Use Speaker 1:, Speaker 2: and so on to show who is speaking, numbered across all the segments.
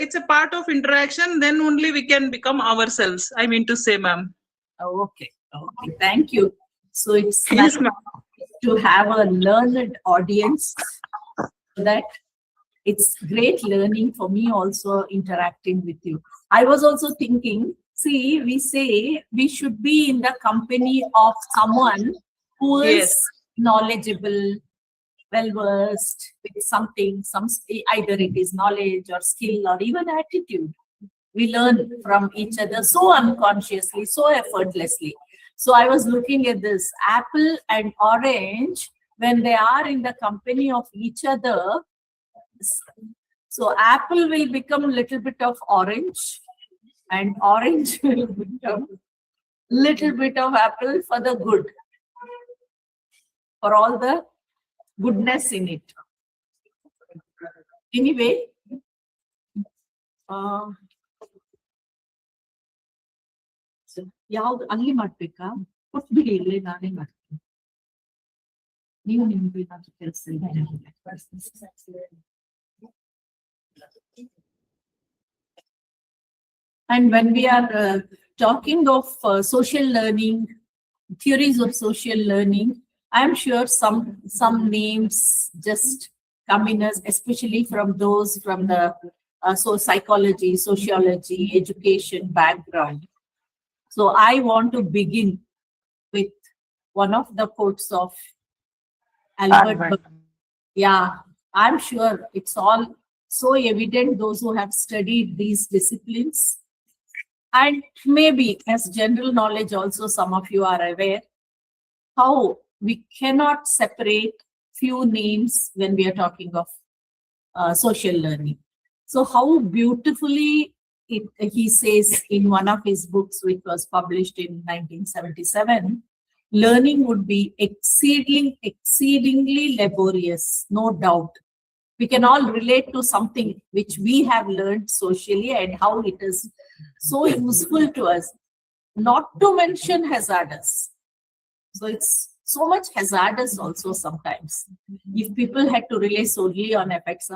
Speaker 1: it's a part of interaction. Then only we can become ourselves. I mean to say, ma'am.
Speaker 2: Okay. Okay. Thank you. So it's
Speaker 1: Yes,
Speaker 2: nice
Speaker 1: ma'am.
Speaker 2: to have a learned audience, so that it's great learning for me also interacting with you. I was also thinking, see, we say we should be in the company of someone who is
Speaker 1: Yes.
Speaker 2: knowledgeable, well versed with something, either it is knowledge or skill or even attitude. We learn from each other so unconsciously, so effortlessly. So I was looking at this apple and orange when they are in the company of each other. So apple will become a little bit of orange, and orange will become little bit of apple for the good, for all the goodness in it. Anyway, ಯಾವ್ದು ಅಲ್ಲಿ ಮಾಡ್ಬೇಕಾ? ಕೊಟ್ಬಿಡಿ, ಇಲ್ಲೇ ನಾನೇ ಮಾಡ್ತೀನಿ. ನೀವು ನಿಮ್ಗೆ ಏನಾದ್ರು ಕೆಲಸ ಇದೆ? And when we are talking of social learning, theories of social learning, I am sure some names just come in us, especially from those from the psychology, sociology, education background. So I want to begin with one of the quotes of Albert. Yeah, I'm sure it's all so evident, those who have studied these disciplines. And maybe as general knowledge also, some of you are aware how we cannot separate few names when we are talking of social learning. So how beautifully he says in one of his books, which was published in 1977, learning would be exceedingly laborious, no doubt. We can all relate to something which we have learned socially and how it is so useful to us, not to mention hazardous. So it's so much hazardous also sometimes. If people had to rely solely on effects,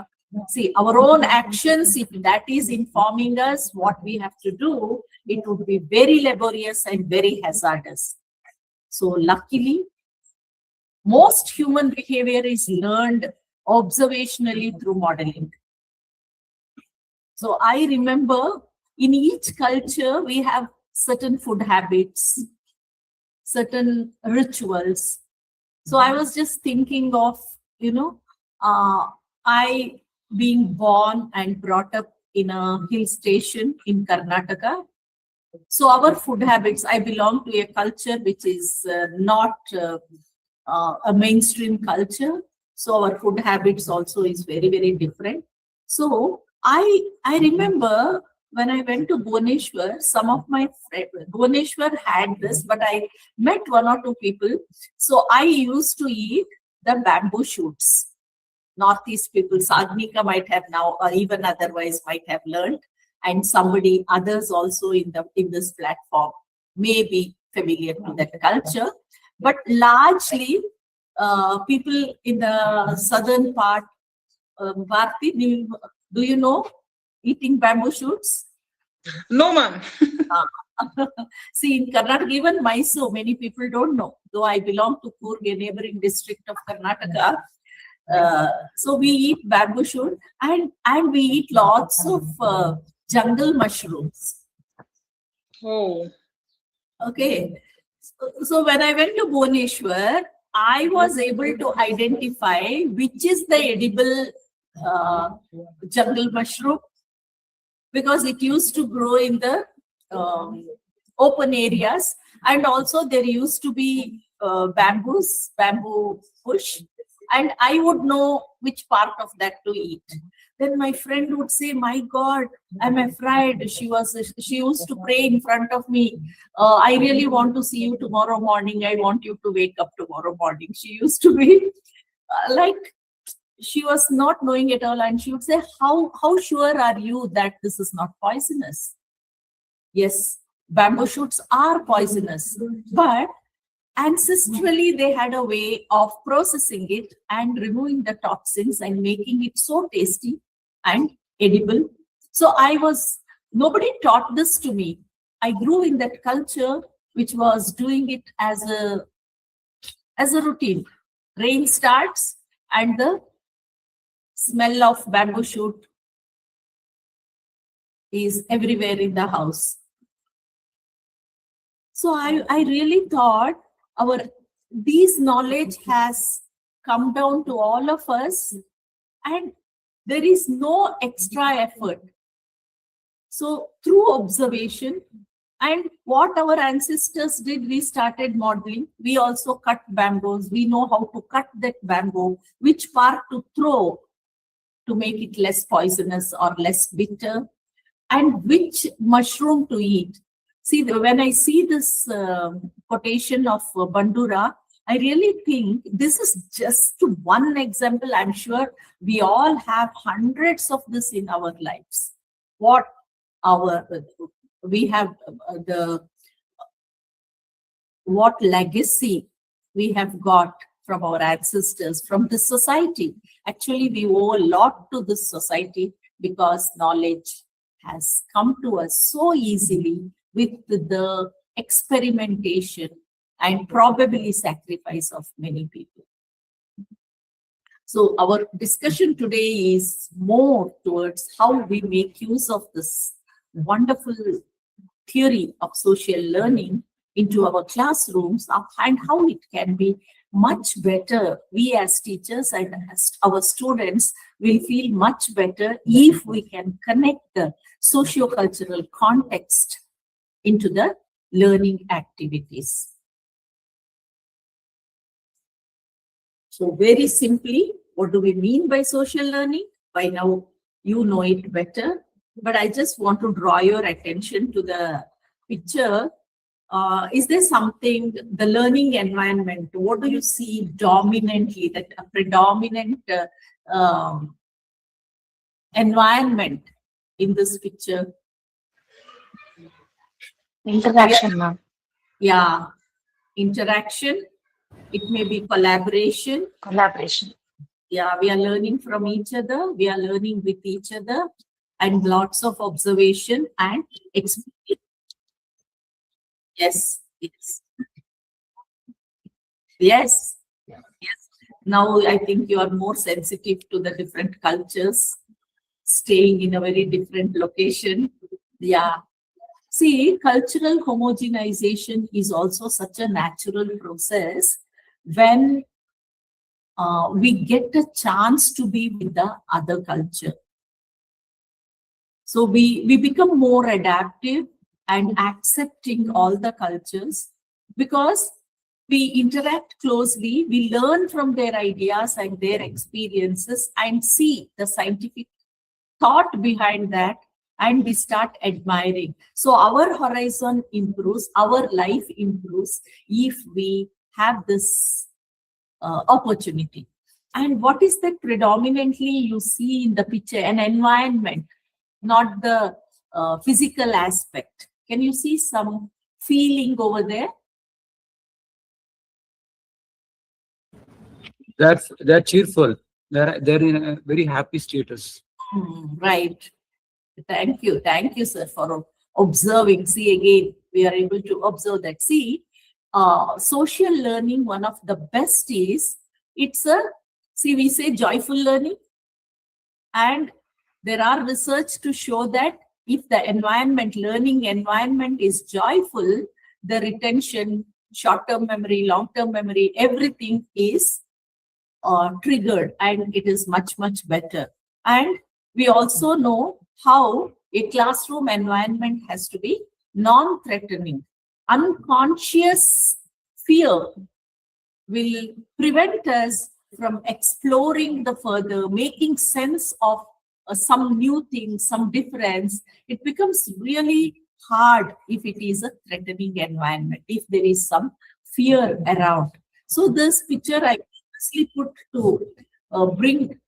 Speaker 2: see, our own actions, if that is informing us what we have to do, it would be very laborious and very hazardous. So luckily, most human behavior is learned observationally through modeling. So I remember in each culture, we have certain food habits, certain rituals. So I was just thinking of, I being born and brought up in a hill station in Karnataka. So our food habits, I belong to a culture which is not a mainstream culture. So our food habits also is very, very different. So I remember when I went to Bhubaneswar, some of my friends, Bhubaneswar had this, but I met one or two people. So I used to eat the bamboo shoots. Northeast people, Sagnika might have now, or even otherwise might have learned, and others also in this platform may be familiar to that culture. But largely, people in the southern part, Bharti, do you know eating bamboo shoots?
Speaker 1: No, ma'am.
Speaker 2: See, in Karnataka, even Mysore, many people don't know, though I belong to Coorg, a neighboring district of Karnataka. So we eat bamboo shoot and we eat lots of jungle mushrooms.
Speaker 1: Oh.
Speaker 2: Okay. So when I went to Bhubaneswar, I was able to identify which is the edible jungle mushroom, because it used to grow in the open areas, and also there used to be bamboo bush, and I would know which part of that to eat. Then my friend would say, "My God, I'm afraid." She used to pray in front of me. "I really want to see you tomorrow morning. I want you to wake up tomorrow morning." She used to be like, she was not knowing at all, and she would say, how sure are you that this is not poisonous? Yes, bamboo shoots are poisonous, but ancestrally they had a way of processing it and removing the toxins and making it so tasty and edible So nobody taught this to me. I grew in that culture, which was doing it as a routine. Rain starts and the smell of bamboo shoot is everywhere in the house. So I really thought these knowledge has come down to all of us, and there is no extra effort. So through observation and what our ancestors did, we started modeling. We also cut bamboos. We know how to cut that bamboo, which part to throw to make it less poisonous or less bitter, and which mushroom to eat. See, when I see this quotation of Bandura, I really think this is just one example. I'm sure we all have hundreds of this in our lives. What legacy we have got from our ancestors, from this society. Actually, we owe a lot to this society because knowledge has come to us so easily with the experimentation and probably sacrifice of many people. So our discussion today is more towards how we make use of this wonderful theory of social learning into our classrooms and how it can be much better. We as teachers and as our students will feel much better if we can connect the socio-cultural context into the learning activities. So very simply, what do we mean by social learning? By now, you know it better, but I just want to draw your attention to the picture. Is there something, the learning environment, what do you see dominantly, that a predominant environment in this picture?
Speaker 3: Interaction, ma'am.
Speaker 2: Yeah, interaction. It may be collaboration.
Speaker 3: Collaboration.
Speaker 2: Yeah, we are learning from each other. We are learning with each other, and lots of observation and experience. Yes, yes. Yes, yes. Now I think you are more sensitive to the different cultures, staying in a very different location. Yeah. See, cultural homogenization is also such a natural process when we get a chance to be with the other culture. So we become more adaptive and accepting all the cultures because we interact closely, we learn from their ideas and their experiences and see the scientific thought behind that, and we start admiring. So our horizon improves, our life improves if we have this opportunity. And what is that predominantly you see in the picture? An environment, not the physical aspect. Can you see some feeling over there?
Speaker 4: They're cheerful. They're in a very happy status.
Speaker 2: Right. Thank you, sir, for observing. See, again, we are able to observe that. See, social learning, one of the best is we say joyful learning, and there are research to show that if the learning environment is joyful, the retention, short-term memory, long-term memory, everything is triggered, and it is much, much better. And we also know how a classroom environment has to be non-threatening. Unconscious fear will prevent us from exploring the further, making sense of some new thing, some difference. It becomes really hard if it is a threatening environment, if there is some fear around. So this picture I purposely put to bring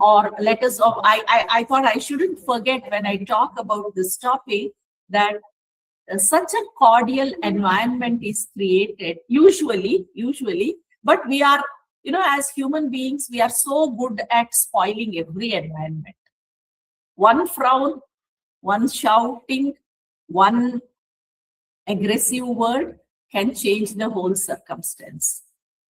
Speaker 2: or let us of. I thought I shouldn't forget when I talk about this topic that such a cordial environment is created usually, but we are, as human beings, we are so good at spoiling every environment. One frown One shouting, one aggressive word can change the whole circumstance.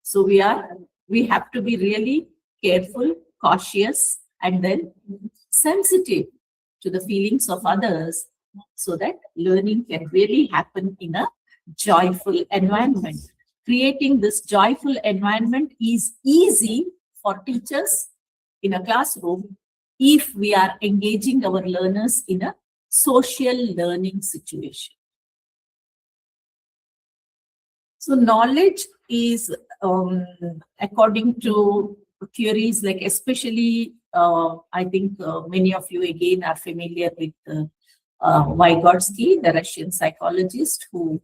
Speaker 2: So we have to be really careful, cautious, and then sensitive to the feelings of others so that learning can really happen in a joyful environment. Creating this joyful environment is easy for teachers in a classroom if we are engaging our learners in a social learning situation. So knowledge is, according to theories, like especially, I think many of you again are familiar with Vygotsky, the Russian psychologist who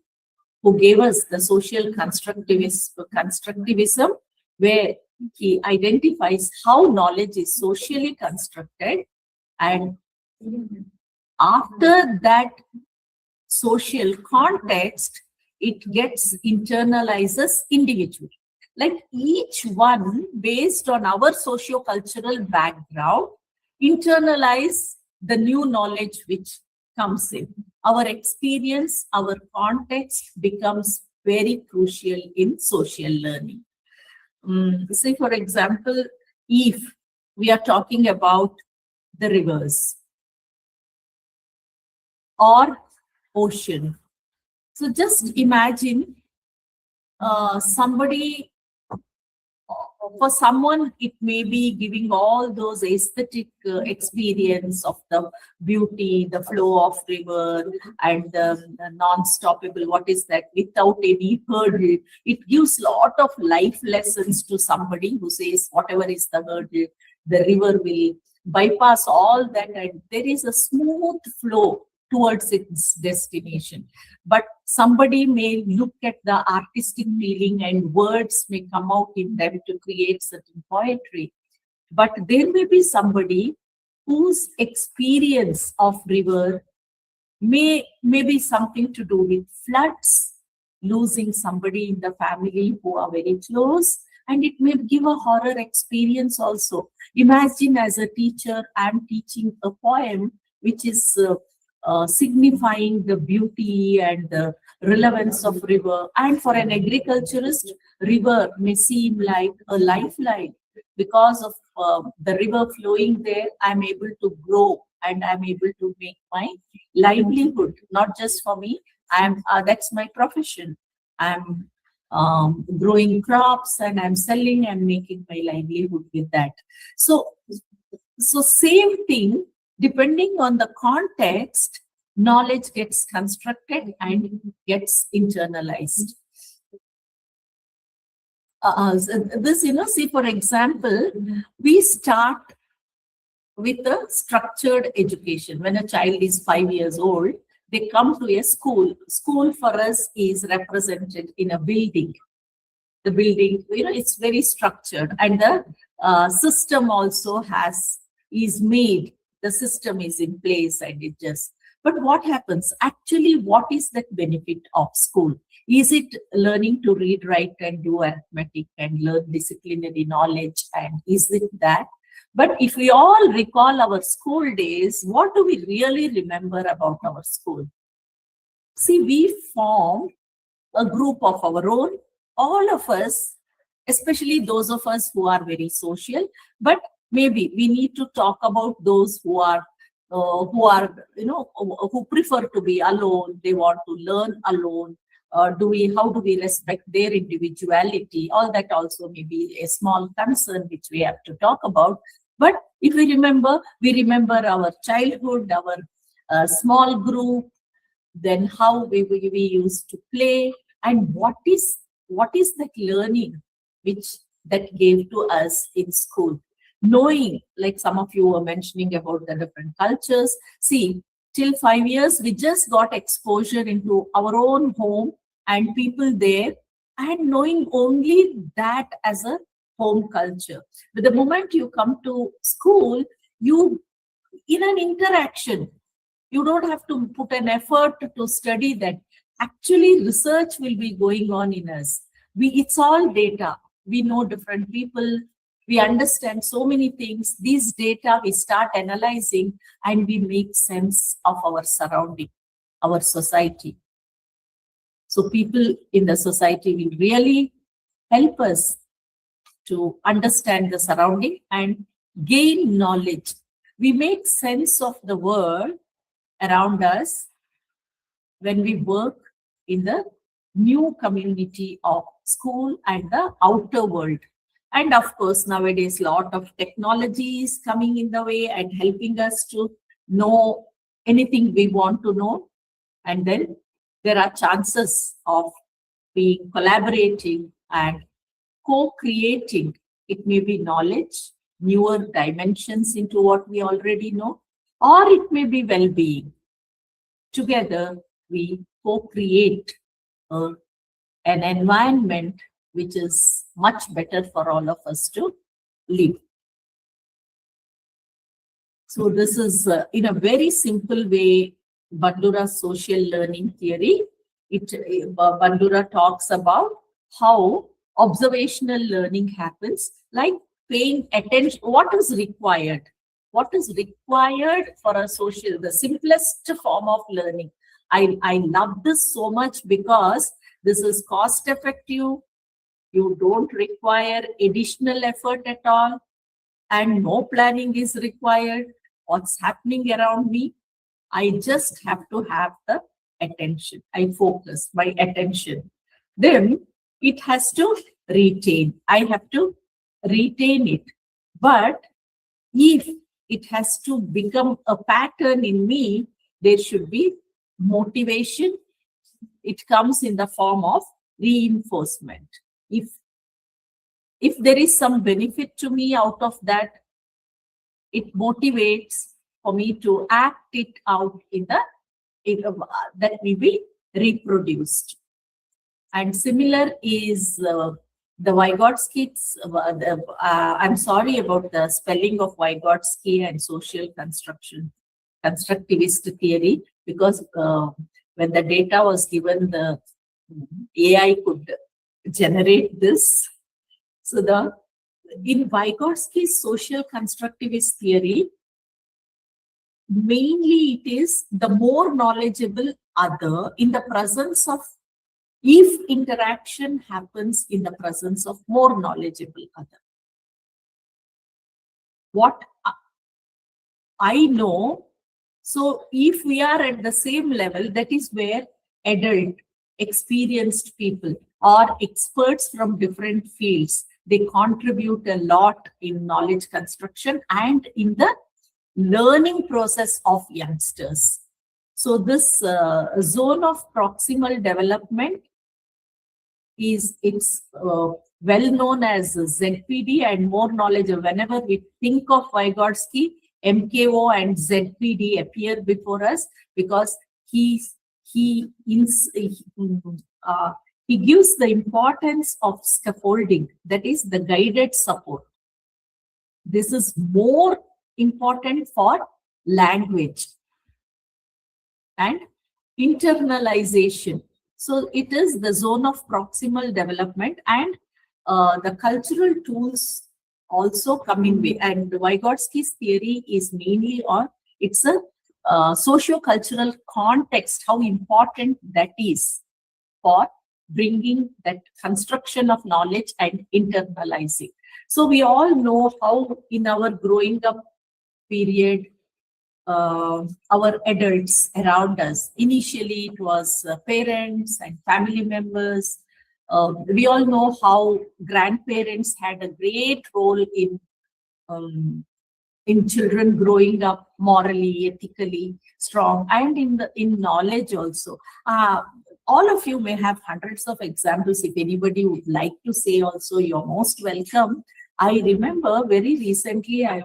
Speaker 2: gave us the social constructivism, where he identifies how knowledge is socially constructed, and after that social context, it gets internalizes individually. Like each one, based on our socio-cultural background, internalize the new knowledge which comes in. Our experience, our context becomes very crucial in social learning. Say, for example, if we are talking about the rivers or ocean. So just imagine somebody, for someone, it may be giving all those aesthetic experience of the beauty, the flow of river, and the non-stoppable, what is that, without any hurdle. It gives lot of life lessons to somebody who says, whatever is the hurdle, the river will bypass all that, and there is a smooth flow towards its destination. But somebody may look at the artistic feeling and words may come out in them to create certain poetry. But there may be somebody whose experience of river may be something to do with floods, losing somebody in the family who are very close, and it may give a horror experience also. Imagine, as a teacher, I'm teaching a poem which is signifying the beauty and the relevance of river. And for an agriculturist, river may seem like a lifeline. Because of the river flowing there, I'm able to grow and I'm able to make my livelihood, not just for me. That's my profession. I'm growing crops and I'm selling and making my livelihood with that. So same thing, depending on the context, knowledge gets constructed and gets internalized. This, see, for example, we start with a structured education. When a child is 5 years old, they come to a school. School for us is represented in a building. The building, it's very structured, and the system also is made. The system is in place, and it just. But what happens? Actually, what is that benefit of school? Is it learning to read, write, and do arithmetic and learn disciplinary knowledge? And is it that? But if we all recall our school days, what do we really remember about our school? See, we formed a group of our own, all of us, especially those of us who are very social, but maybe we need to talk about those who prefer to be alone. They want to learn alone. How do we respect their individuality? All that also may be a small concern which we have to talk about. But if we remember our childhood, our small group, then how we used to play, and what is that learning that gave to us in school. Knowing, like some of you were mentioning about the different cultures. See, till 5 years, we just got exposure into our own home and people there, and knowing only that as a home culture. But the moment you come to school, in an interaction, you don't have to put an effort to study that. Actually, research will be going on in us. It's all data. We know different people, We understand so many things. These data we start analyzing and we make sense of our surrounding, our society. So people in the society will really help us to understand the surrounding and gain knowledge. We make sense of the world around us when we work in the new community of school and the outer world. And of course, nowadays, a lot of technology is coming in the way and helping us to know anything we want to know. And then there are chances of being collaborating and co-creating. It may be knowledge, newer dimensions into what we already know, or it may be well-being. Together, we co-create an environment which is much better for all of us to live. So this is, in a very simple way, Bandura's social learning theory. Bandura talks about how observational learning happens, like paying attention. What is required? What is required for a social, the simplest form of learning? I love this so much because this is cost effective. You don't require additional effort at all, and no planning is required. What's happening around me? I just have to have the attention. I focus my attention. Then it has to retain. I have to retain it. But if it has to become a pattern in me, there should be motivation. It comes in the form of reinforcement. If there is some benefit to me out of that, it motivates for me to act it out that will be reproduced. And similar is the Vygotsky's. I'm sorry about the spelling of Vygotsky and social constructivist theory, because when the data was given, the AI could generate this. So in Vygotsky's social constructivist theory, mainly it is the more knowledgeable other in the presence of, if interaction happens in the presence of more knowledgeable other. What I know, so if we are at the same level, that is where adult, experienced people or experts from different fields, they contribute a lot in knowledge construction and in the learning process of youngsters. So this zone of proximal development it's well known as ZPD and more knowledge. Whenever we think of Vygotsky, MKO and ZPD appear before us because he gives the importance of scaffolding, that is the guided support. This is more important for language and internalization. So it is the zone of proximal development, and the cultural tools also come in way. And Vygotsky's theory is mainly on, it's a socio-cultural context, how important that is for bringing that construction of knowledge and internalizing. So we all know how in our growing up period, our adults around us, initially it was parents and family members. We all know how grandparents had a great role in children growing up morally, ethically strong, and in knowledge also. All of you may have hundreds of examples. If anybody would like to say also, you're most welcome. I remember very recently I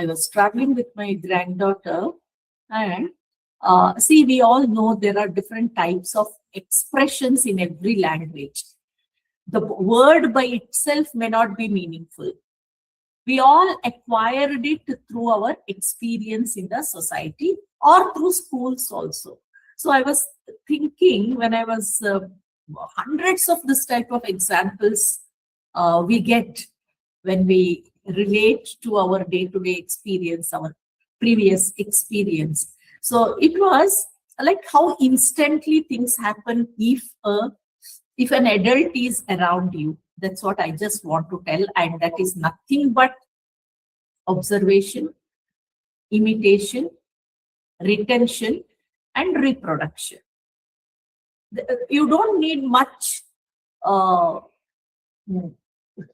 Speaker 2: was traveling with my granddaughter, and see, we all know there are different types of expressions in every language. The word by itself may not be meaningful. We all acquired it through our experience in the society or through schools also. So I was thinking, when I was hundreds of this type of examples we get when we relate to our day-to-day experience, our previous experience. So it was like how instantly things happen if an adult is around you. That's what I just want to tell, and that is nothing but observation, imitation, retention, and reproduction. You don't need much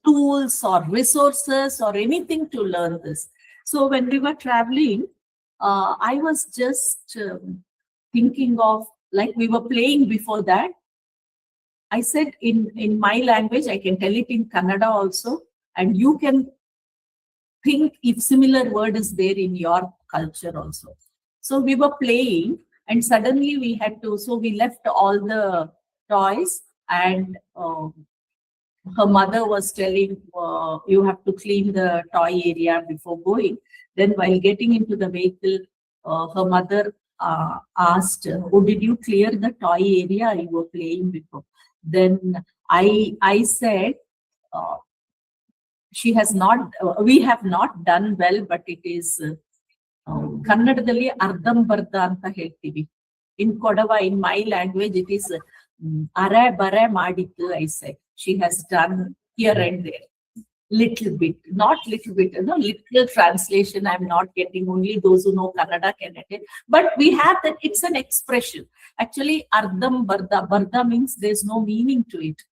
Speaker 2: tools or resources or anything to learn this. So when we were traveling, I was just thinking of, like we were playing before that. I said in my language, I can tell it in Kannada also, and you can think if similar word is there in your culture also. So we were playing, and suddenly we had to, so we left all the toys, and her mother was telling, you have to clean the toy area before going. Then while getting into the vehicle, her mother asked, oh, did you clear the toy area you were playing before? Then I said, she has not, we have not done well, but it is Kannadadalli ardam barda anta ಹೇಳ್ತೀವಿ. In Kodava, in my language, it is are bare madittu, I said. She has done here and there. Little bit, not little bit, little translation I'm not getting. Only those who know Kannada can get it. But we have that, it's an expression. Actually, ardam barda, barda means there's no meaning to it.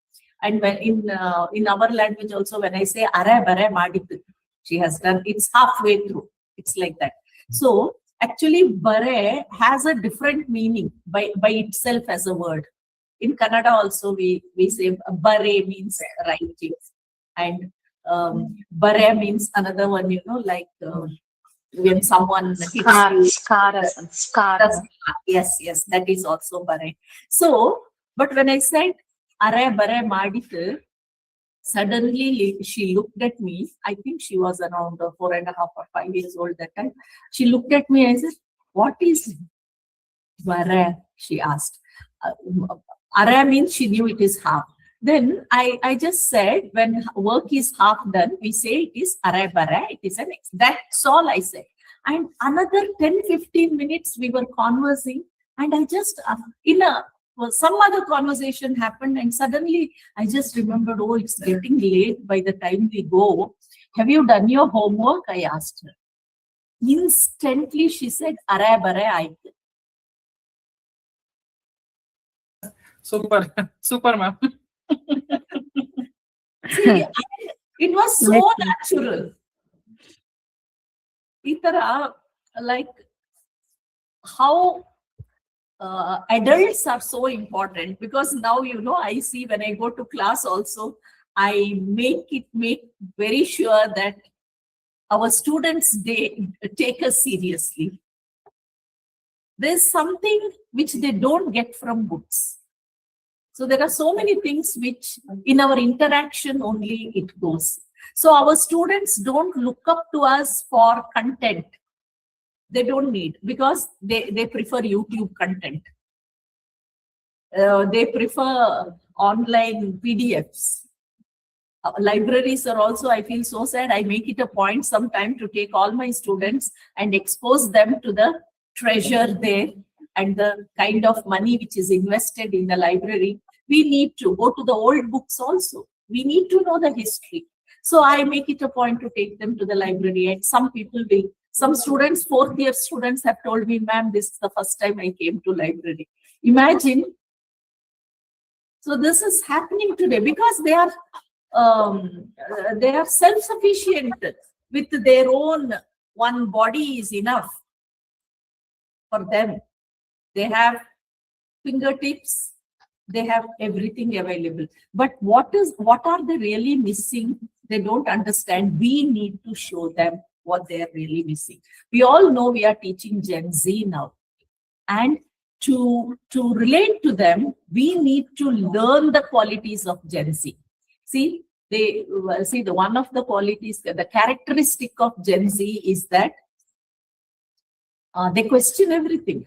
Speaker 2: And when in our language also, when I say are bare madittu, she has done, it's halfway through. It's like that. So actually, bare has a different meaning by itself as a word. In Kannada also, we say bare means writing, and bare means another one, like when someone hits you.
Speaker 3: Scar.
Speaker 2: Yes, that is also bare. So, but when I said are bare madittu, suddenly she looked at me. I think she was around 4.5 or 5 years old that time. She looked at me and said, what is bare? She asked. Ara means she knew it is half. Then I just said, when work is half done, we say it is ara bara, it is an X. That's all I said. And another 10-15 minutes we were conversing, and I just, some other conversation happened, and suddenly I just remembered, oh, it's getting late by the time we go. Have you done your homework? I asked her. Instantly she said, ara bara aaytu.
Speaker 1: Super, ma'am.
Speaker 2: See, it was so natural. Itara, like how adults are so important, because now, I see when I go to class also, I make very sure that our students, they take us seriously. There's something which they don't get from books. So there are so many things which in our interaction only it goes. So our students don't look up to us for content. They don't need, because they prefer YouTube content. They prefer online PDFs. Libraries are also, I feel so sad. I make it a point sometime to take all my students and expose them to the treasure there and the kind of money which is invested in the library. We need to go to the old books also. We need to know the history. So I make it a point to take them to the library, and some students, 4th year students have told me, ma'am, this is the first time I came to library. Imagine. So this is happening today because they are self-sufficient with their own, one body is enough for them. They have fingertips, they have everything available. But what are they really missing? They don't understand. We need to show them what they are really missing. We all know we are teaching Gen Z now. And to relate to them, we need to learn the qualities of Gen Z. See, one of the qualities, the characteristic of Gen Z is that they question everything.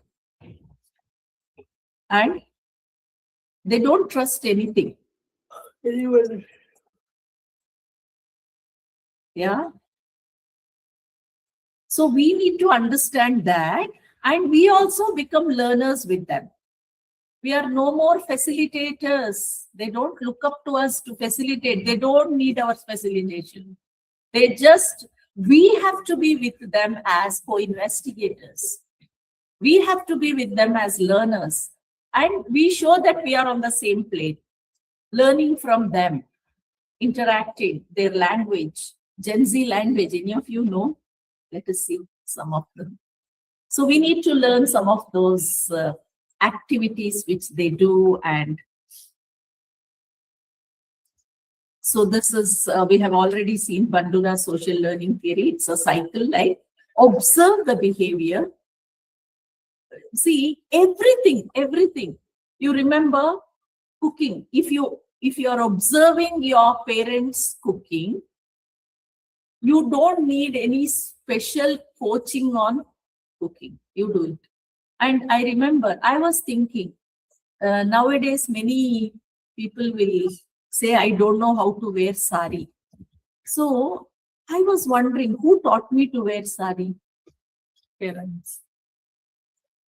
Speaker 2: And they don't trust anything. Yeah. So we need to understand that, and we also become learners with them. We are no more facilitators. They don't look up to us to facilitate. They don't need our facilitation. We have to be with them as co-investigators. We have to be with them as learners. And we show that we are on the same plane, learning from them, interacting, their language, Gen Z language. Any of you know? Let us see some of them. So we need to learn some of those activities which they do. And so this is, we have already seen Bandura's social learning theory. It's a cycle, like observe the behavior. See, everything. You remember cooking. If you are observing your parents cooking, you don't need any special coaching on cooking. You do it. And I remember, I was thinking, nowadays many people will say, I don't know how to wear sari. So I was wondering, who taught me to wear sari? Parents.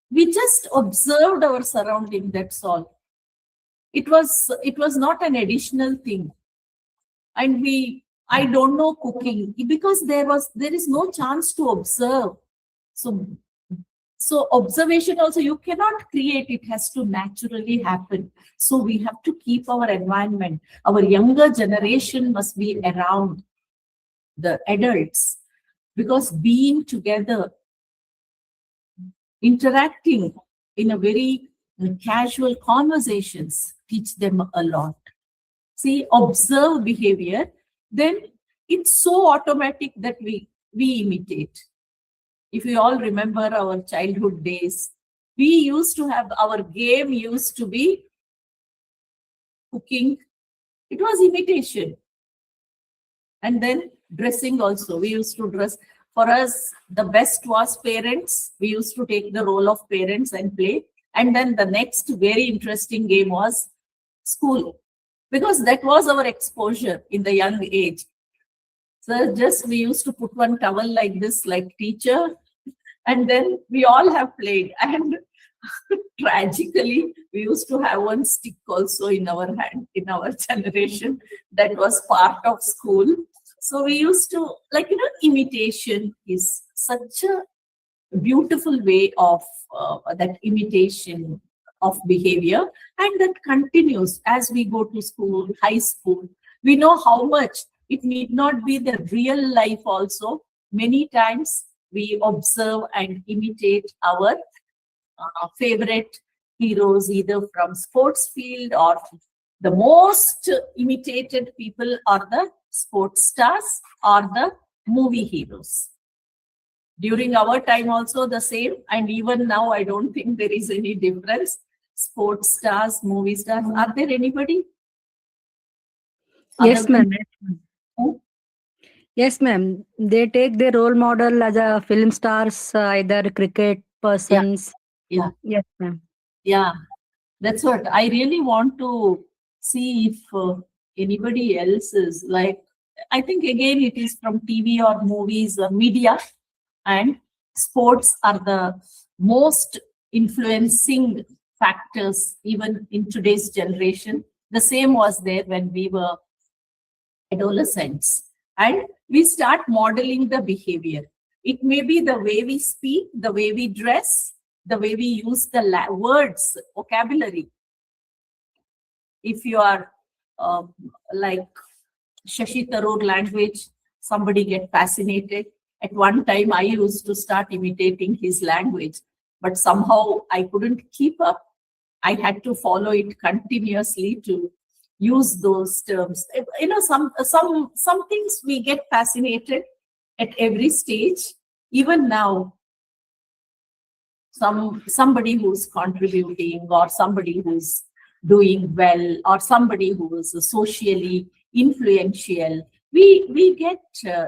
Speaker 2: We just observed our surrounding, that's all. It was not an additional thing. And I don't know cooking because there is no chance to observe. So observation also, you cannot create, it has to naturally happen. So we have to keep our environment. Our younger generation must be around the adults, because being together, interacting in a very casual conversations teach them a lot. See, observe behavior, then it's so automatic that we imitate. If you all remember our childhood days, we used to have, our game used to be cooking. It was imitation. And then dressing also. We used to dress. For us, the best was parents. We used to take the role of parents and play. And then the next very interesting game was school, because that was our exposure in the young age. So just we used to put one towel like this, like teacher, and then we all have played. And tragically, we used to have one stick also in our hand, in our generation, that was part of school. So we used to, like, imitation is such a beautiful way of that imitation of behavior, and that continues as we go to school, high school. We know how much it need not be the real life also. Many times we observe and imitate our favorite heroes, either from sports field, or the most imitated people are the sports stars or the movie heroes. During our time also the same, and even now I don't think there is any difference. Sports stars, movie stars, are there anybody?
Speaker 5: Yes,
Speaker 2: Other than
Speaker 5: ma'am.
Speaker 2: who?
Speaker 5: Yes, ma'am. They take their role model as a film stars, either cricket persons.
Speaker 2: Yeah.
Speaker 5: Yes, ma'am.
Speaker 2: Yeah, that's what I really want to see, if anybody else is like. I think again it is from TV or movies or media, and sports are the most influencing factors even in today's generation. The same was there when we were adolescents, and we start modeling the behavior. It may be the way we speak, the way we dress, the way we use the words, vocabulary. If you are like Shashi Tharoor language, somebody get fascinated. At one time, I used to start imitating his language, but somehow I couldn't keep up. I had to follow it continuously to use those terms. Some things we get fascinated at every stage. Even now, somebody who's contributing, or somebody who's doing well, or somebody who is socially influential, we get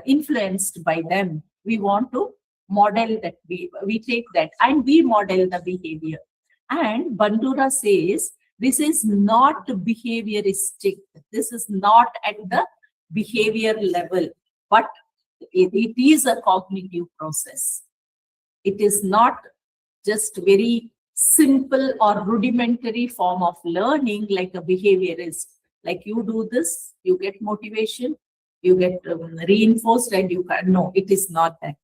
Speaker 2: influenced by them. We want to model that. We take that and we model the behavior. And Bandura says this is not behavioristic. This is not at the behavior level, but it is a cognitive process. It is not just very simple or rudimentary form of learning like a behaviorist. Like you do this, you get motivation, you get reinforced, and you can. No, it is not that.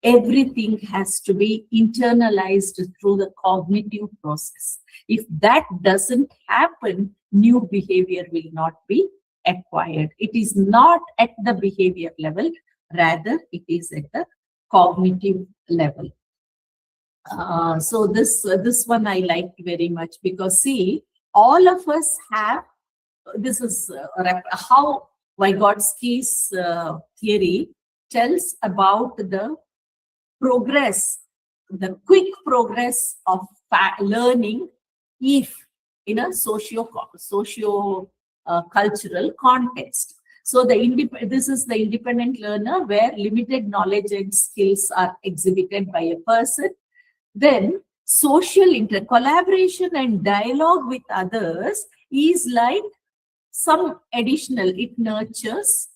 Speaker 2: Everything has to be internalized through the cognitive process. If that doesn't happen, new behavior will not be acquired. It is not at the behavior level, rather it is at the cognitive level. So this one I liked very much, because see, all of us have, this is how Vygotsky's theory tells about the progress, the quick progress of learning if in a cultural context. So this is the independent learner where limited knowledge and skills are exhibited by a person. Then social collaboration and dialogue with others is like some additional, it nurtures.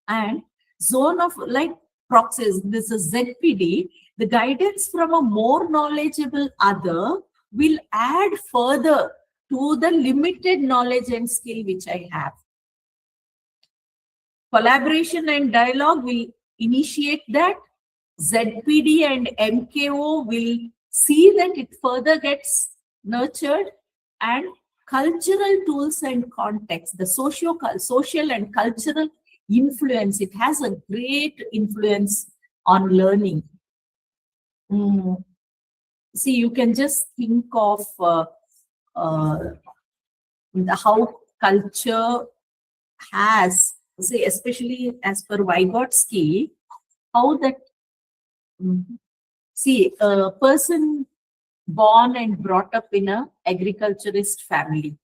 Speaker 2: And zone of like proxies, this is ZPD, the guidance from a more knowledgeable other will add further to the limited knowledge and skill which I have. Collaboration and dialogue will initiate that. ZPD and MKO will see that it further gets nurtured. And cultural tools and context, the social and cultural influence, it has a great influence on learning. See, you can just think of how culture has, say, especially as per Vygotsky, how that, see, a person born and brought up in a agriculturist family,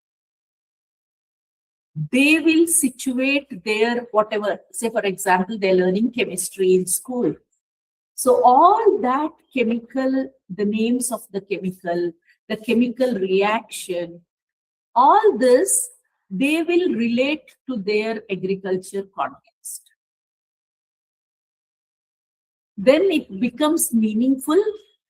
Speaker 2: they will situate their whatever, say for example, they're learning chemistry in school. So all that chemical, the names of the chemical reaction, all this, they will relate to their agriculture context. Then it becomes meaningful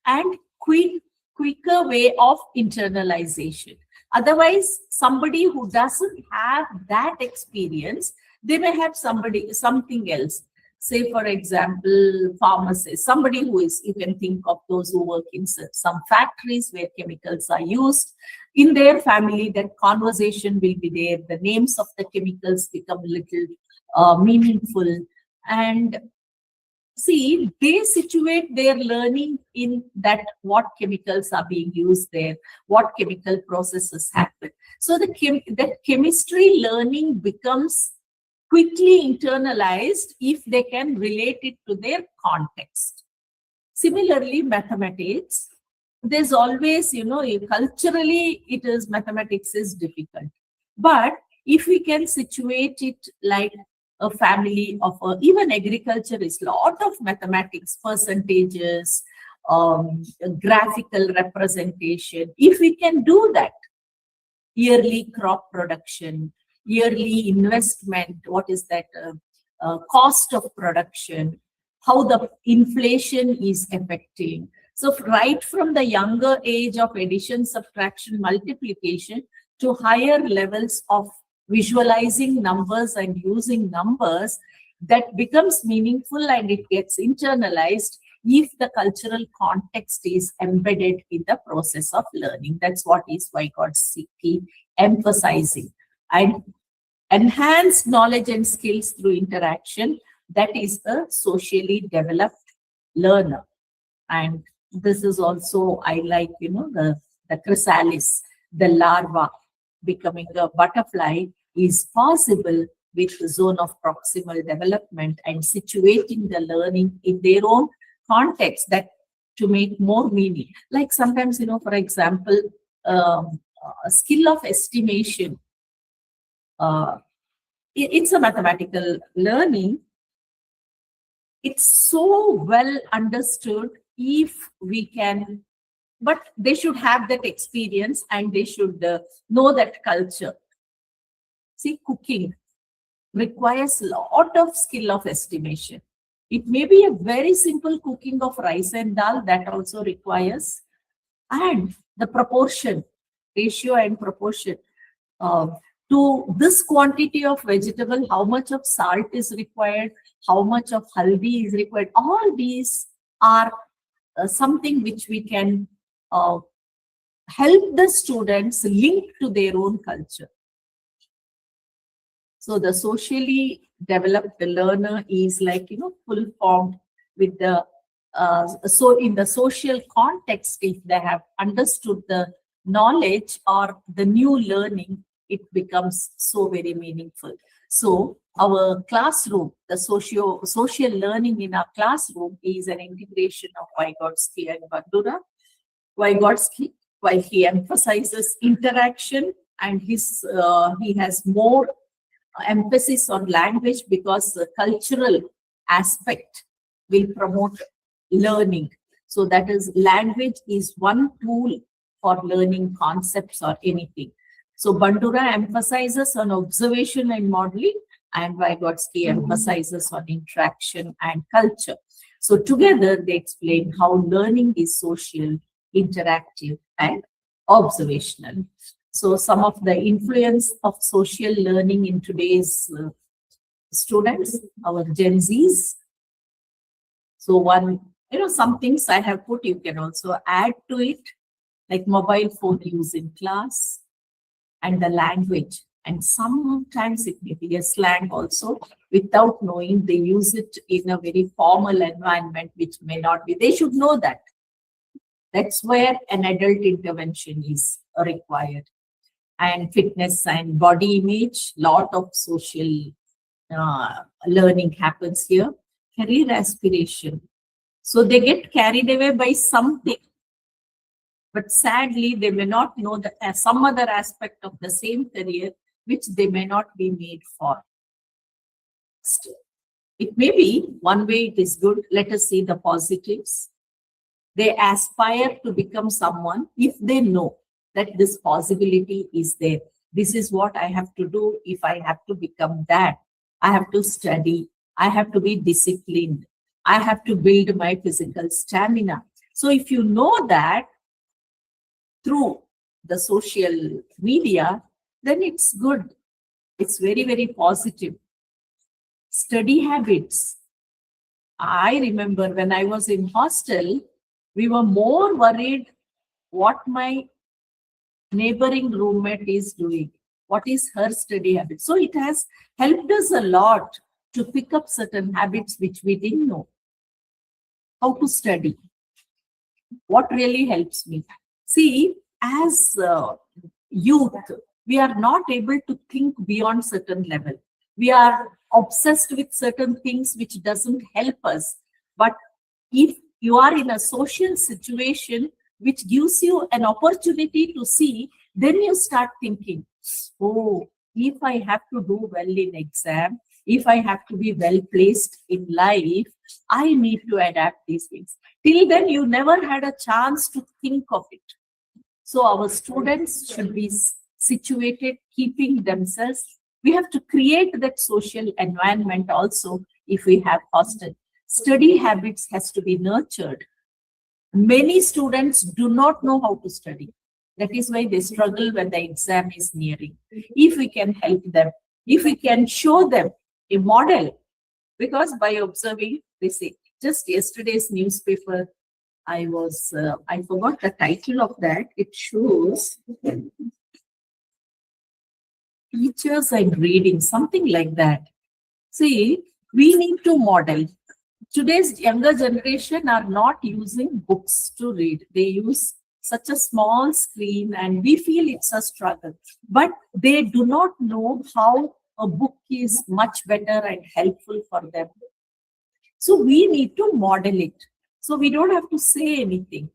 Speaker 2: and quicker way of internalization. Otherwise, somebody who doesn't have that experience, they may have something else. Say, for example, pharmacists, somebody who is, you can think of those who work in some factories where chemicals are used. In their family, that conversation will be there. The names of the chemicals become little meaningful. And see, they situate their learning in that, what chemicals are being used there, what chemical processes happen. So that chemistry learning becomes quickly internalized if they can relate it to their context. Similarly, mathematics, there's always, culturally, mathematics is difficult. But if we can situate it like a family of even agriculture is lot of mathematics, percentages, graphical representation. If we can do that, yearly crop production, yearly investment, what is that, cost of production, how the inflation is affecting. So right from the younger age of addition, subtraction, multiplication to higher levels of visualizing numbers and using numbers, that becomes meaningful and it gets internalized if the cultural context is embedded in the process of learning. That's what is Vygotsky emphasizing. And enhanced knowledge and skills through interaction, that is the socially developed learner. And this is also, I like, the chrysalis, the larva becoming a butterfly is possible with the zone of proximal development and situating the learning in their own context, that to make more meaning. Like sometimes, for example, a skill of estimation, it's a mathematical learning. It's so well understood if we can, but they should have that experience and they should know that culture. See, cooking requires a lot of skill of estimation. It may be a very simple cooking of rice and dal that also requires, and the proportion, ratio and proportion to this quantity of vegetable, how much of salt is required, how much of haldi is required. All these are something which we can help the students link to their own culture. So the socially developed learner is like, full formed with the, so in the social context, if they have understood the knowledge or the new learning, it becomes so very meaningful. So our classroom, the social learning in our classroom is an integration of Vygotsky and Bandura. Vygotsky, while he emphasizes interaction, and he has more emphasis on language because the cultural aspect will promote learning. So that is, language is one tool for learning concepts or anything. So Bandura emphasizes on observation and modeling, and Vygotsky emphasizes on interaction and culture. So together they explain how learning is social, interactive, and observational. So some of the influence of social learning in today's students, our Gen Zs. So one, some things I have put, you can also add to it, like mobile phone use in class and the language. And sometimes it may be a slang also, without knowing they use it in a very formal environment, which may not be. They should know that. That's where an adult intervention is required. And fitness and body image, lot of social learning happens here. Career aspiration. So they get carried away by something, but sadly they may not know that some other aspect of the same career which they may not be made for. It may be one way it is good. Let us see the positives. They aspire to become someone if they know that this possibility is there. This is what I have to do if I have to become that. I have to study. I have to be disciplined. I have to build my physical stamina. So if you know that through the social media, then it's good. It's very, very positive. Study habits. I remember when I was in hostel, we were more worried what my neighboring roommate is doing, what is her study habit. So it has helped us a lot to pick up certain habits which we didn't know. How to study. What really helps me? See, as youth, we are not able to think beyond certain level. We are obsessed with certain things which doesn't help us. But if you are in a social situation which gives you an opportunity to see, then you start thinking, oh, if I have to do well in exam, if I have to be well placed in life, I need to adapt these things. Till then, you never had a chance to think of it. So our students should be situated, keeping themselves. We have to create that social environment also if we have hostel. Study habits has to be nurtured. Many students do not know how to study. That is why they struggle when the exam is nearing. If we can help them, if we can show them a model, because by observing, they say, just yesterday's newspaper, I forgot the title of that. It shows teachers and reading, something like that. See, we need to model. Today's younger generation are not using books to read. They use such a small screen and we feel it's a struggle. But they do not know how a book is much better and helpful for them. So we need to model it. So we don't have to say anything.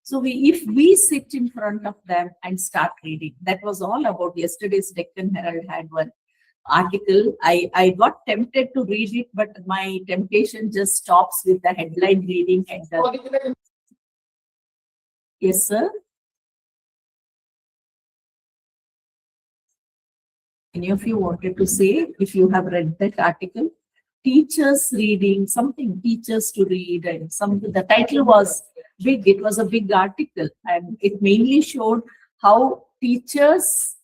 Speaker 2: So if we sit in front of them and start reading, that was all about yesterday's Deccan Herald had one article. I got tempted to read it, but my temptation just stops with the headline reading. And yes, sir. Any of you wanted to say if you have read that article? teachers reading, something teachers to read, and something. The title was big. It was a big article, and it mainly showed how teachers,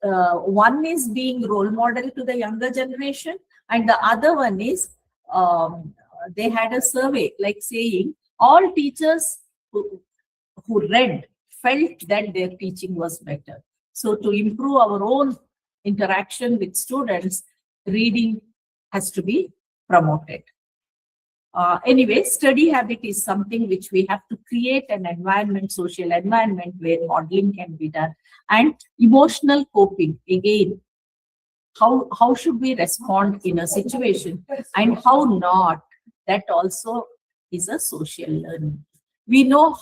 Speaker 2: one is being role model to the younger generation, and the other one is, they had a survey like saying all teachers who read felt that their teaching was better. So to improve our own interaction with students, reading has to be promoted. Anyway, study habit is something which we have to create an environment, social environment where modeling can be done. And emotional coping, again, how should we respond in a situation and how not, that also is a social learning. We know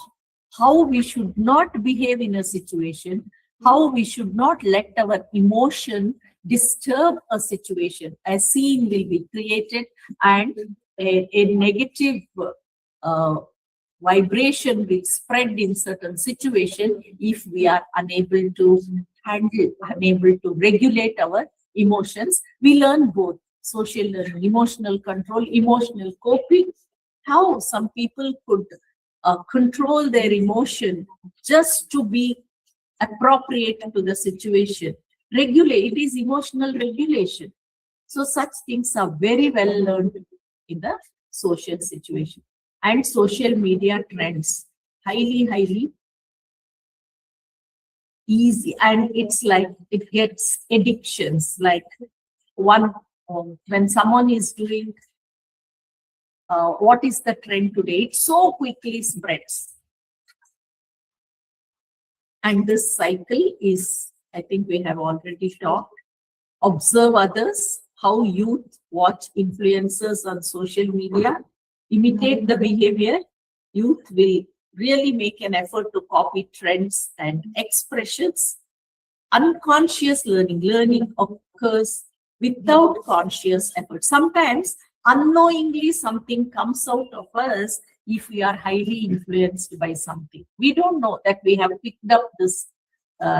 Speaker 2: how we should not behave in a situation, how we should not let our emotion disturb a situation. A scene will be created and a negative vibration will spread in certain situation if we are unable to handle, unable to regulate our emotions. We learn both social learning, emotional control, emotional coping, how some people could control their emotion just to be appropriate to the situation. Regulate, it is emotional regulation. So such things are very well learned in the social situation. And social media trends, highly easy. And it's like, it gets addictions. Like when someone is doing, what is the trend today? It so quickly spreads. And this cycle is, I think we have already talked. Observe others, how youth watch influencers on social media, imitate the behavior. Youth will really make an effort to copy trends and expressions. Unconscious learning, learning occurs without conscious effort. Sometimes unknowingly something comes out of us if we are highly influenced by something. We don't know that we have picked up this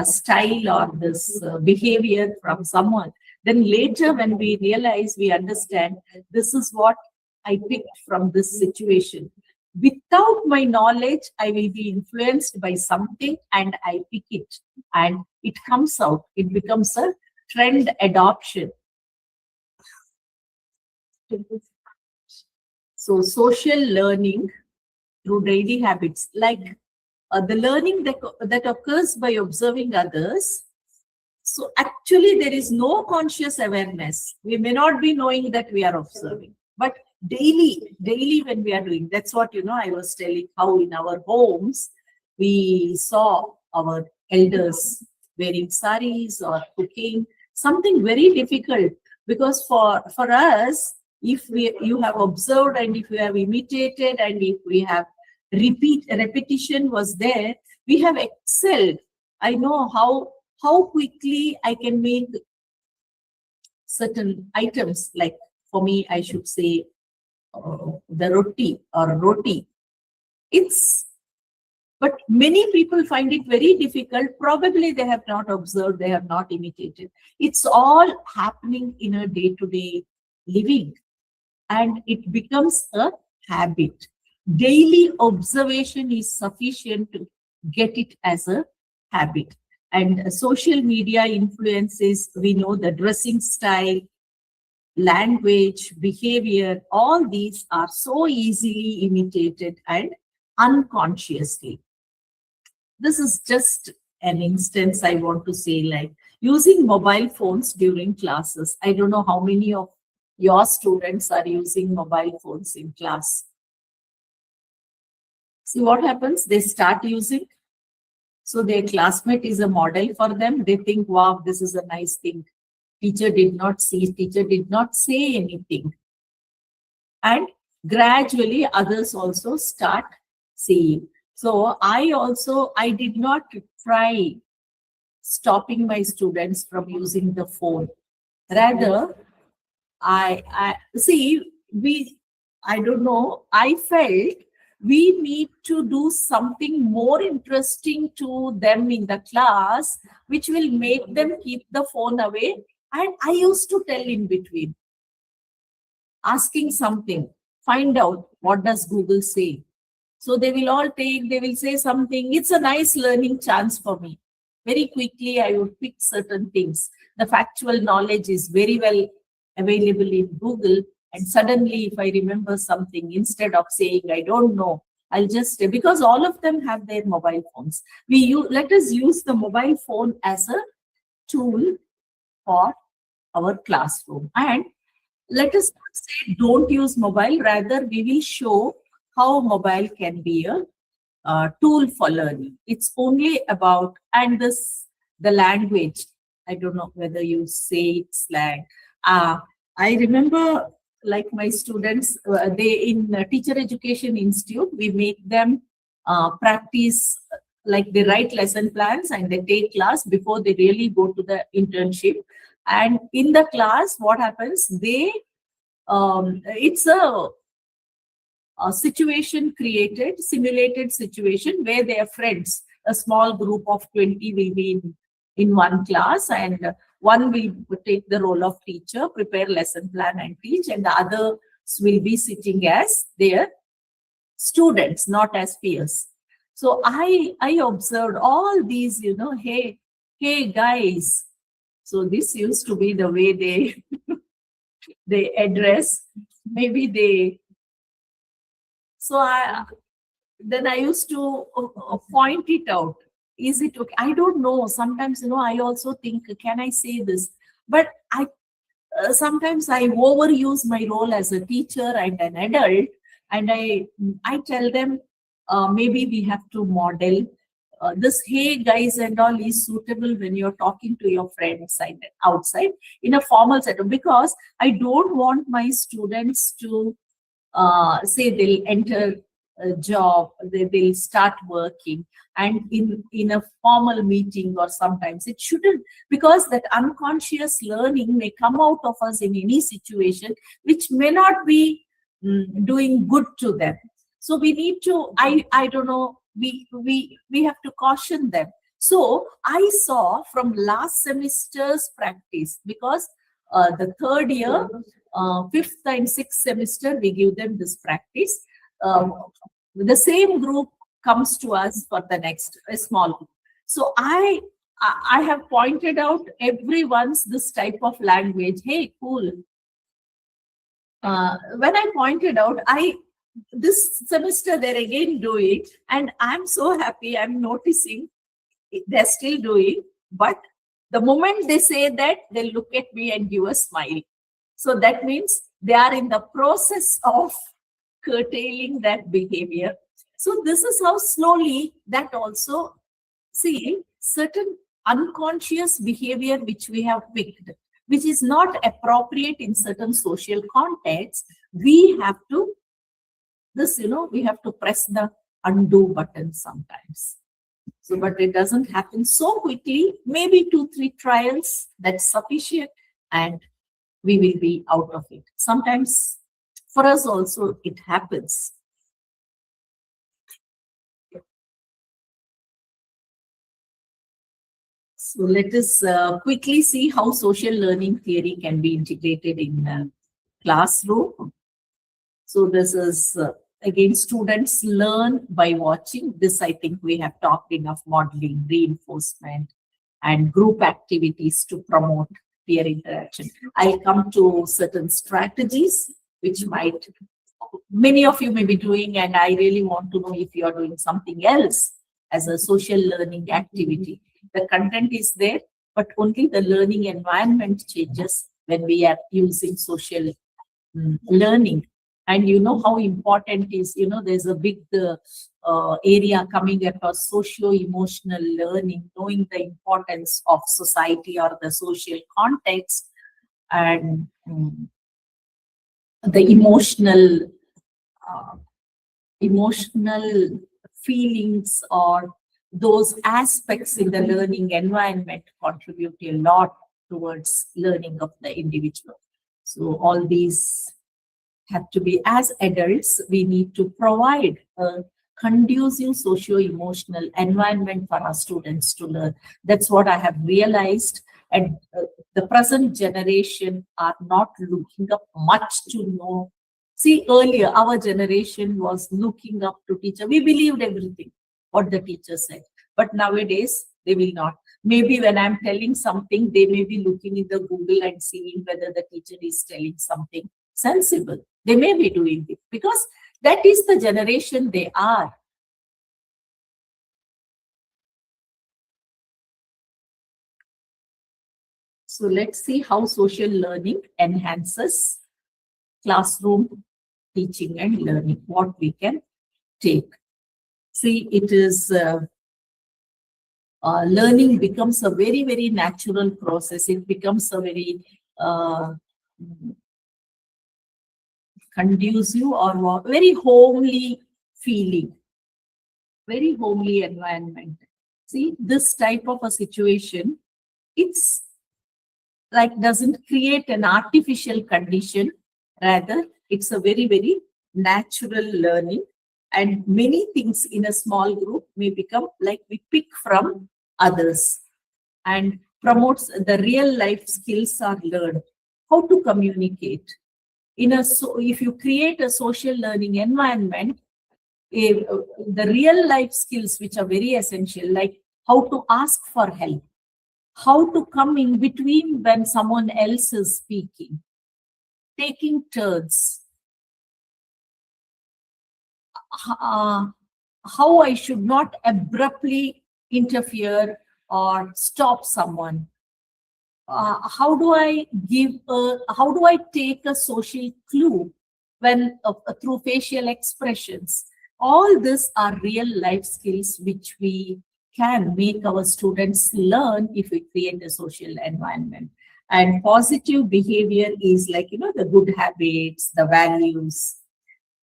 Speaker 2: style or this behavior from someone. Then later when we realize, we understand, this is what I picked from this situation. Without my knowledge, I will be influenced by something and I pick it and it comes out. It becomes a trend adoption. So social learning through daily habits, like the learning that occurs by observing others. So actually there is no conscious awareness. We may not be knowing that we are observing, but daily when we are doing, that's what, I was telling how in our homes, we saw our elders wearing saris or cooking, something very difficult, because for us, if you have observed and if you have imitated and if we have repetition was there, we have excelled. I know how quickly I can make certain items, like for me, I should say the roti. But many people find it very difficult. Probably they have not observed, they have not imitated. It's all happening in a day-to-day living, and it becomes a habit. Daily observation is sufficient to get it as a habit. And social media influences, we know the dressing style, language, behavior, all these are so easily imitated and unconsciously. This is just an instance I want to say, like using mobile phones during classes. I don't know how many of your students are using mobile phones in class. See what happens? They start using. So their classmate is a model for them. They think, wow, this is a nice thing. Teacher did not see, teacher did not say anything. And gradually others also start seeing. So I did not try stopping my students from using the phone. Rather, I don't know, I felt we need to do something more interesting to them in the class, which will make them keep the phone away. And I used to tell in between, asking something, find out what does Google say. So they will say something. It's a nice learning chance for me. Very quickly, I would pick certain things. The factual knowledge is very well available in Google. And suddenly, if I remember something, instead of saying, I don't know, I'll just, because all of them have their mobile phones. Let us use the mobile phone as a tool for our classroom. And let us not say don't use mobile, rather we will show how mobile can be a tool for learning. It's only about, and the language, I don't know whether you say it slang. I remember, like my students, they in Teacher Education Institute, we make them practice, like they write lesson plans and they take class before they really go to the internship. And in the class, what happens? It's a situation created, simulated situation where their friends, a small group of 20 will be in one class, and one will take the role of teacher, prepare lesson plan and teach, and the others will be sitting as their students, not as peers. So I observed all these, hey guys. So this used to be the way they address. Maybe then I used to point it out. Is it okay? I don't know. Sometimes, I also think, can I say this? But sometimes I overuse my role as a teacher and an adult, and I tell them, maybe we have to model this, hey guys and all, is suitable when you're talking to your friends outside in a formal setting, because I don't want my students to say they'll enter a job, they'll start working, and in a formal meeting, or sometimes it shouldn't, because that unconscious learning may come out of us in any situation which may not be doing good to them. So we need to, I don't know, we have to caution them. So I saw from last semester's practice, because the third year, fifth and sixth semester, we give them this practice. The same group comes to us for the next, a small group. So I have pointed out everyone's this type of language. Hey, cool. When I pointed out, this semester they're again doing, and I'm so happy. I'm noticing they're still doing, but the moment they say that, they look at me and give a smile. So that means they are in the process of curtailing that behavior. So this is how slowly that also, see, certain unconscious behavior which we have picked, which is not appropriate in certain social contexts, we have to we have to press the undo button sometimes. So, but it doesn't happen so quickly. Maybe 2-3 trials, that's sufficient, and we will be out of it. Sometimes for us also it happens. So let us quickly see how social learning theory can be integrated in classroom. So this is again, students learn by watching. This, I think we have talked enough: modeling, reinforcement, and group activities to promote peer interaction. I'll come to certain strategies which many of you may be doing, and I really want to know if you are doing something else as a social learning activity. The content is there, but only the learning environment changes when we are using social learning. And you know how important is, there's a big area coming across socio-emotional learning, knowing the importance of society or the social context, and the emotional feelings or those aspects in the learning environment contribute a lot towards learning of the individual. So all these have to be, as adults, we need to provide a conducive socio-emotional environment for our students to learn. That's what I have realized. And the present generation are not looking up much to know. See, earlier, our generation was looking up to teacher. We believed everything, what the teacher said. But nowadays, they will not. Maybe when I'm telling something, they may be looking in the Google and seeing whether the teacher is telling something sensible. They may be doing it because that is the generation they are. So let's see how social learning enhances classroom teaching and learning, what we can take. See, it is learning becomes a very, very natural process. It becomes a very conducive or very homely feeling, very homely environment. See, this type of a situation, it's like doesn't create an artificial condition. Rather, it's a very, very natural learning. And many things in a small group may become like we pick from others, and promotes the real life skills are learned. How to communicate. If you create a social learning environment, the real life skills which are very essential, like how to ask for help, how to come in between when someone else is speaking, taking turns, how I should not abruptly interfere or stop someone. How do I take a social clue when through facial expressions? All these are real life skills which we can make our students learn if we create a social environment. And positive behavior is like, the good habits, the values,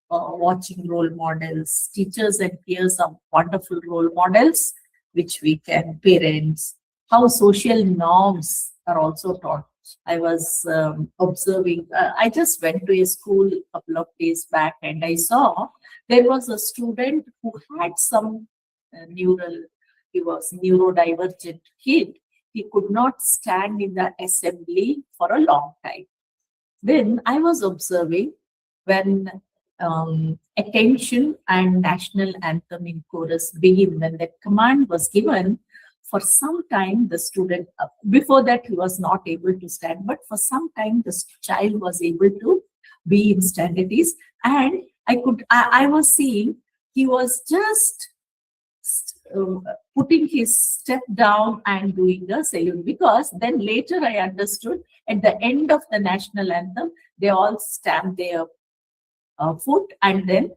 Speaker 2: watching role models. Teachers and peers are wonderful role models, which we can, parents. How social norms are also taught. I was observing, I just went to a school a couple of days back and I saw there was a student who had some he was neurodivergent kid. He could not stand in the assembly for a long time. Then I was observing when attention and national anthem in chorus begin, when the command was given, for some time the student, before that he was not able to stand, but for some time the child was able to be in stand at ease. And I was seeing he was just putting his step down and doing the salute, because then later I understood at the end of the national anthem, they all stamp their foot and then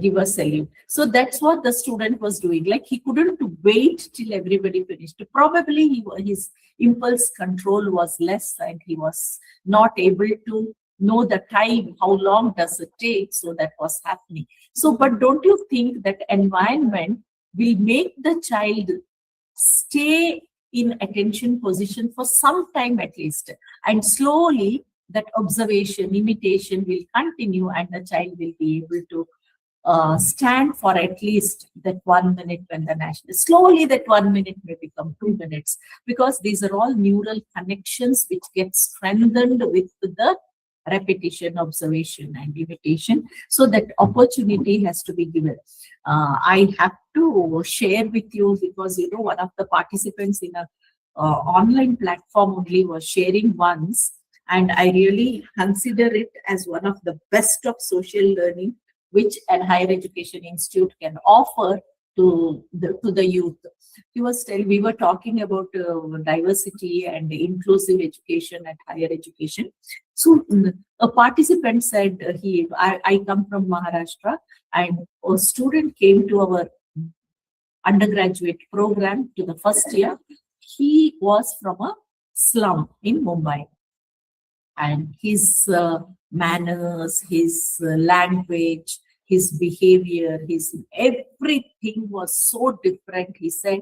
Speaker 2: give a salute. So that's what the student was doing. Like he couldn't wait till everybody finished. Probably his impulse control was less and he was not able to know the time, how long does it take. So that was happening. So, but don't you think that environment will make the child stay in attention position for some time at least, and slowly that observation, imitation will continue and the child will be able to stand for at least that 1 minute when the national, slowly that 1 minute may become 2 minutes, because these are all neural connections which get strengthened with the repetition, observation and imitation. So that opportunity has to be given. I have to share with you, because one of the participants in a online platform only was sharing once, and I really consider it as one of the best of social learning which a higher education institute can offer to the youth. He was telling, we were talking about diversity and inclusive education at higher education. So a participant said, I come from Maharashtra, and a student came to our undergraduate program to the first year. He was from a slum in Mumbai, and his manners, his language, his behavior, his everything was so different. He said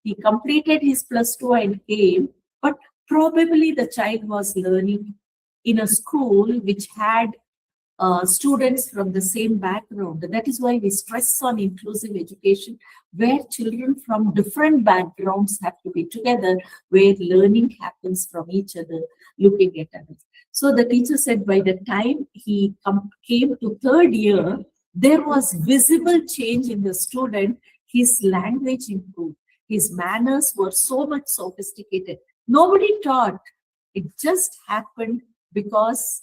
Speaker 2: he completed his +2 and came, but probably the child was learning in a school which had students from the same background. That is why we stress on inclusive education, where children from different backgrounds have to be together, where learning happens from each other, looking at others. So the teacher said by the time he came to third year, there was visible change in the student. His language improved. His manners were so much sophisticated. Nobody taught. It just happened because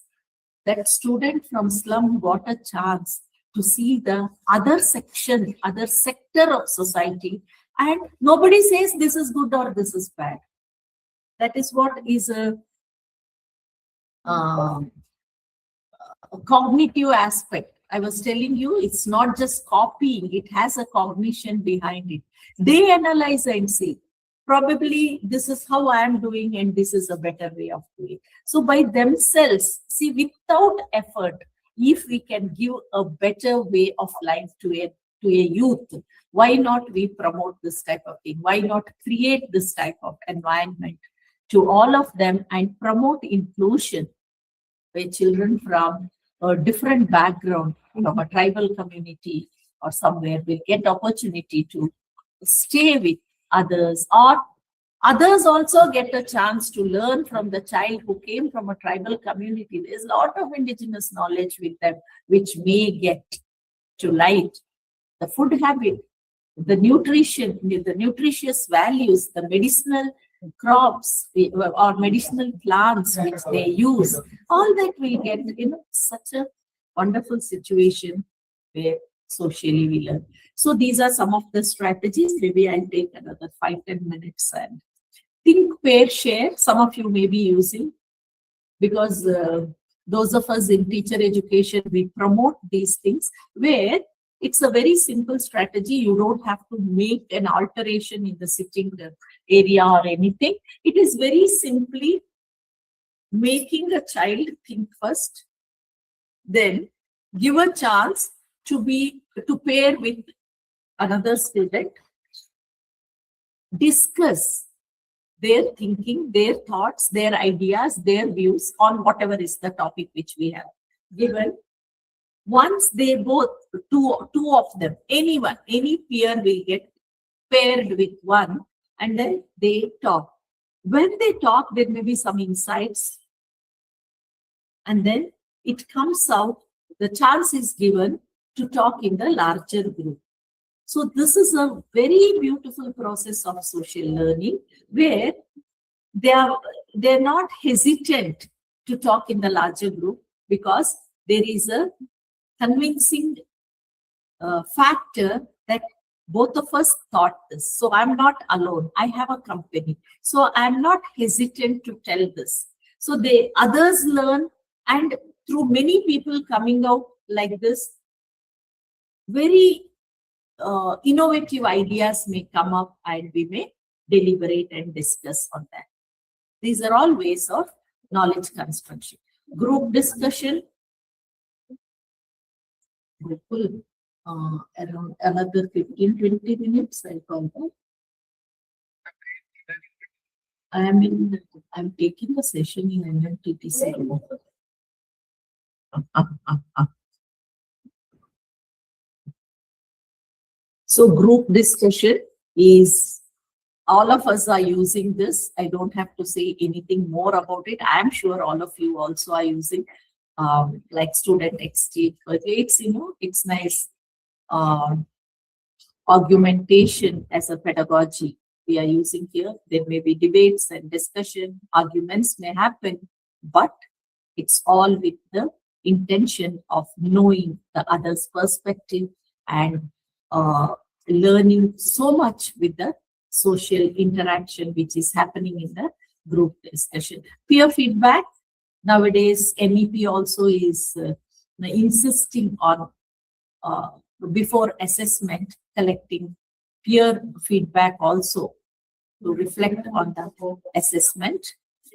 Speaker 2: that student from slum got a chance to see the other section, other sector of society, and nobody says this is good or this is bad. That is what is a cognitive aspect. I was telling you, it's not just copying, it has a cognition behind it. They analyze and say, probably this is how I am doing and this is a better way of doing. So by themselves, see, without effort, if we can give a better way of life to a youth, why not we promote this type of thing? Why not create this type of environment to all of them and promote inclusion, where children from a different background, from a tribal community or somewhere, will get opportunity to stay with others, or others also get a chance to learn from the child who came from a tribal community. There's a lot of indigenous knowledge with them, which may get to light. The food habit, the nutrition, the nutritious values, the medicinal crops or medicinal plants which they use, all that will get in such a wonderful situation where socially we learn. So these are some of the strategies. Maybe I'll take another 5-10 minutes and think, pair, share. Some of you may be using, because those of us in teacher education, we promote these things where it's a very simple strategy. You don't have to make an alteration in the sitting area or anything. It is very simply making a child think first, then give a chance to pair with another student, discuss their thinking, their thoughts, their ideas, their views on whatever is the topic which we have given. Once they both, two of them, anyone, any peer will get paired with one, and then they talk. When they talk, there may be some insights, and then it comes out, the chance is given to talk in the larger group. So this is a very beautiful process of social learning, where they're not hesitant to talk in the larger group, because there is a convincing factor that both of us thought this. So I'm not alone. I have a company. So I'm not hesitant to tell this. So the others learn, and through many people coming out like this, very innovative ideas may come up, and we may deliberate and discuss on that. These are all ways of knowledge construction. Group discussion, around another 15-20 minutes, I call that. I'm taking a session in NMTTC. So group discussion is, all of us are using this. I don't have to say anything more about it. I am sure all of you also are using like student exchange. But it's, it's nice. Argumentation as a pedagogy we are using here. There may be debates and discussion, arguments may happen, but it's all with the intention of knowing the other's perspective and learning so much with the social interaction which is happening in the group discussion. Peer feedback. Nowadays, MEP also is insisting on before assessment, collecting peer feedback also to reflect on the assessment.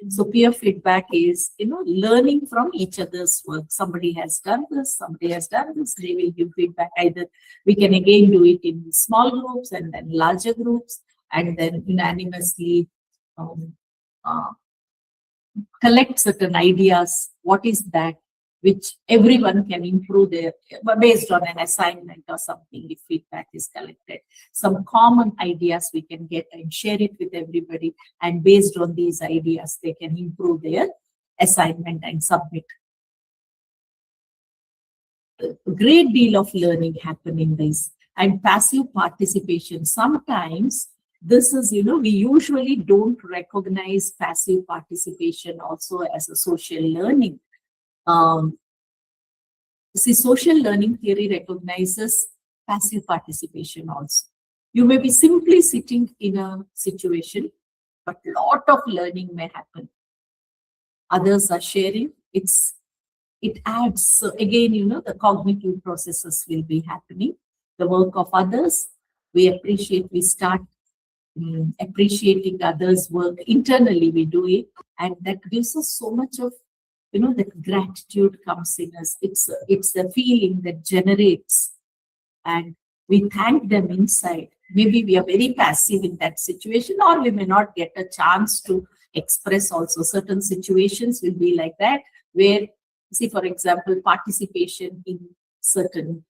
Speaker 2: So peer feedback is, learning from each other's work. Somebody has done this, somebody has done this, they will give feedback. Either we can again do it in small groups and then larger groups, and then unanimously collect certain ideas. What is that? which everyone can improve their, based on an assignment or something, if feedback is collected. Some common ideas we can get and share it with everybody, and based on these ideas, they can improve their assignment and submit. A great deal of learning happen in this. And passive participation, sometimes this is, we usually don't recognize passive participation also as a social learning. See, social learning theory recognizes passive participation also. You may be simply sitting in a situation, but a lot of learning may happen. Others are sharing. It adds, so again, the cognitive processes will be happening. The work of others, we start appreciating others' work. Internally, we do it, and that gives us so much of, that gratitude comes in us. It's the feeling that generates, and we thank them inside. Maybe we are very passive in that situation, or we may not get a chance to express also. Certain situations will be like that, where, see, for example, participation in certain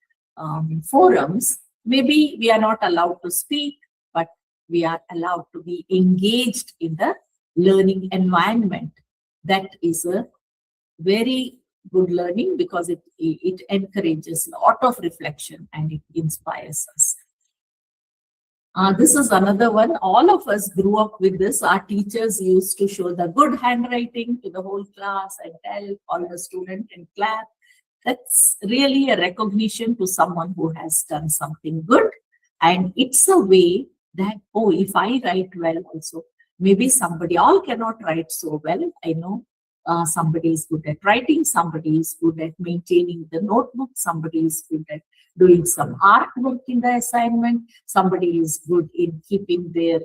Speaker 2: forums, maybe we are not allowed to speak, but we are allowed to be engaged in the learning environment. That is a very good learning, because it encourages a lot of reflection and it inspires us. This is another one. All of us grew up with this. Our teachers used to show the good handwriting to the whole class and tell all the students and clap. That's really a recognition to someone who has done something good. And it's a way that, oh, if I write well also, maybe somebody, all cannot write so well. I know somebody is good at writing, somebody is good at maintaining the notebook, somebody is good at doing some artwork in the assignment, somebody is good in keeping their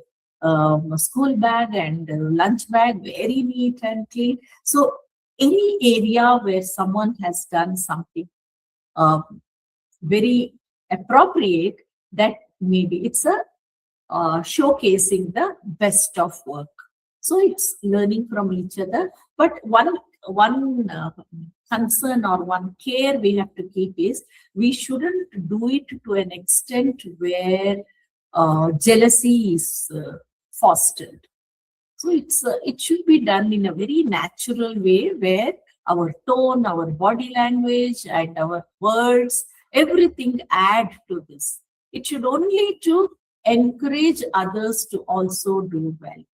Speaker 2: school bag and lunch bag very neat and clean. So any area where someone has done something very appropriate, that maybe it's a showcasing the best of work. So it's learning from each other. But one concern or one care we have to keep is, we shouldn't do it to an extent where jealousy is fostered. So it should be done in a very natural way, where our tone, our body language, and our words, everything add to this. It should only to encourage others to also do well.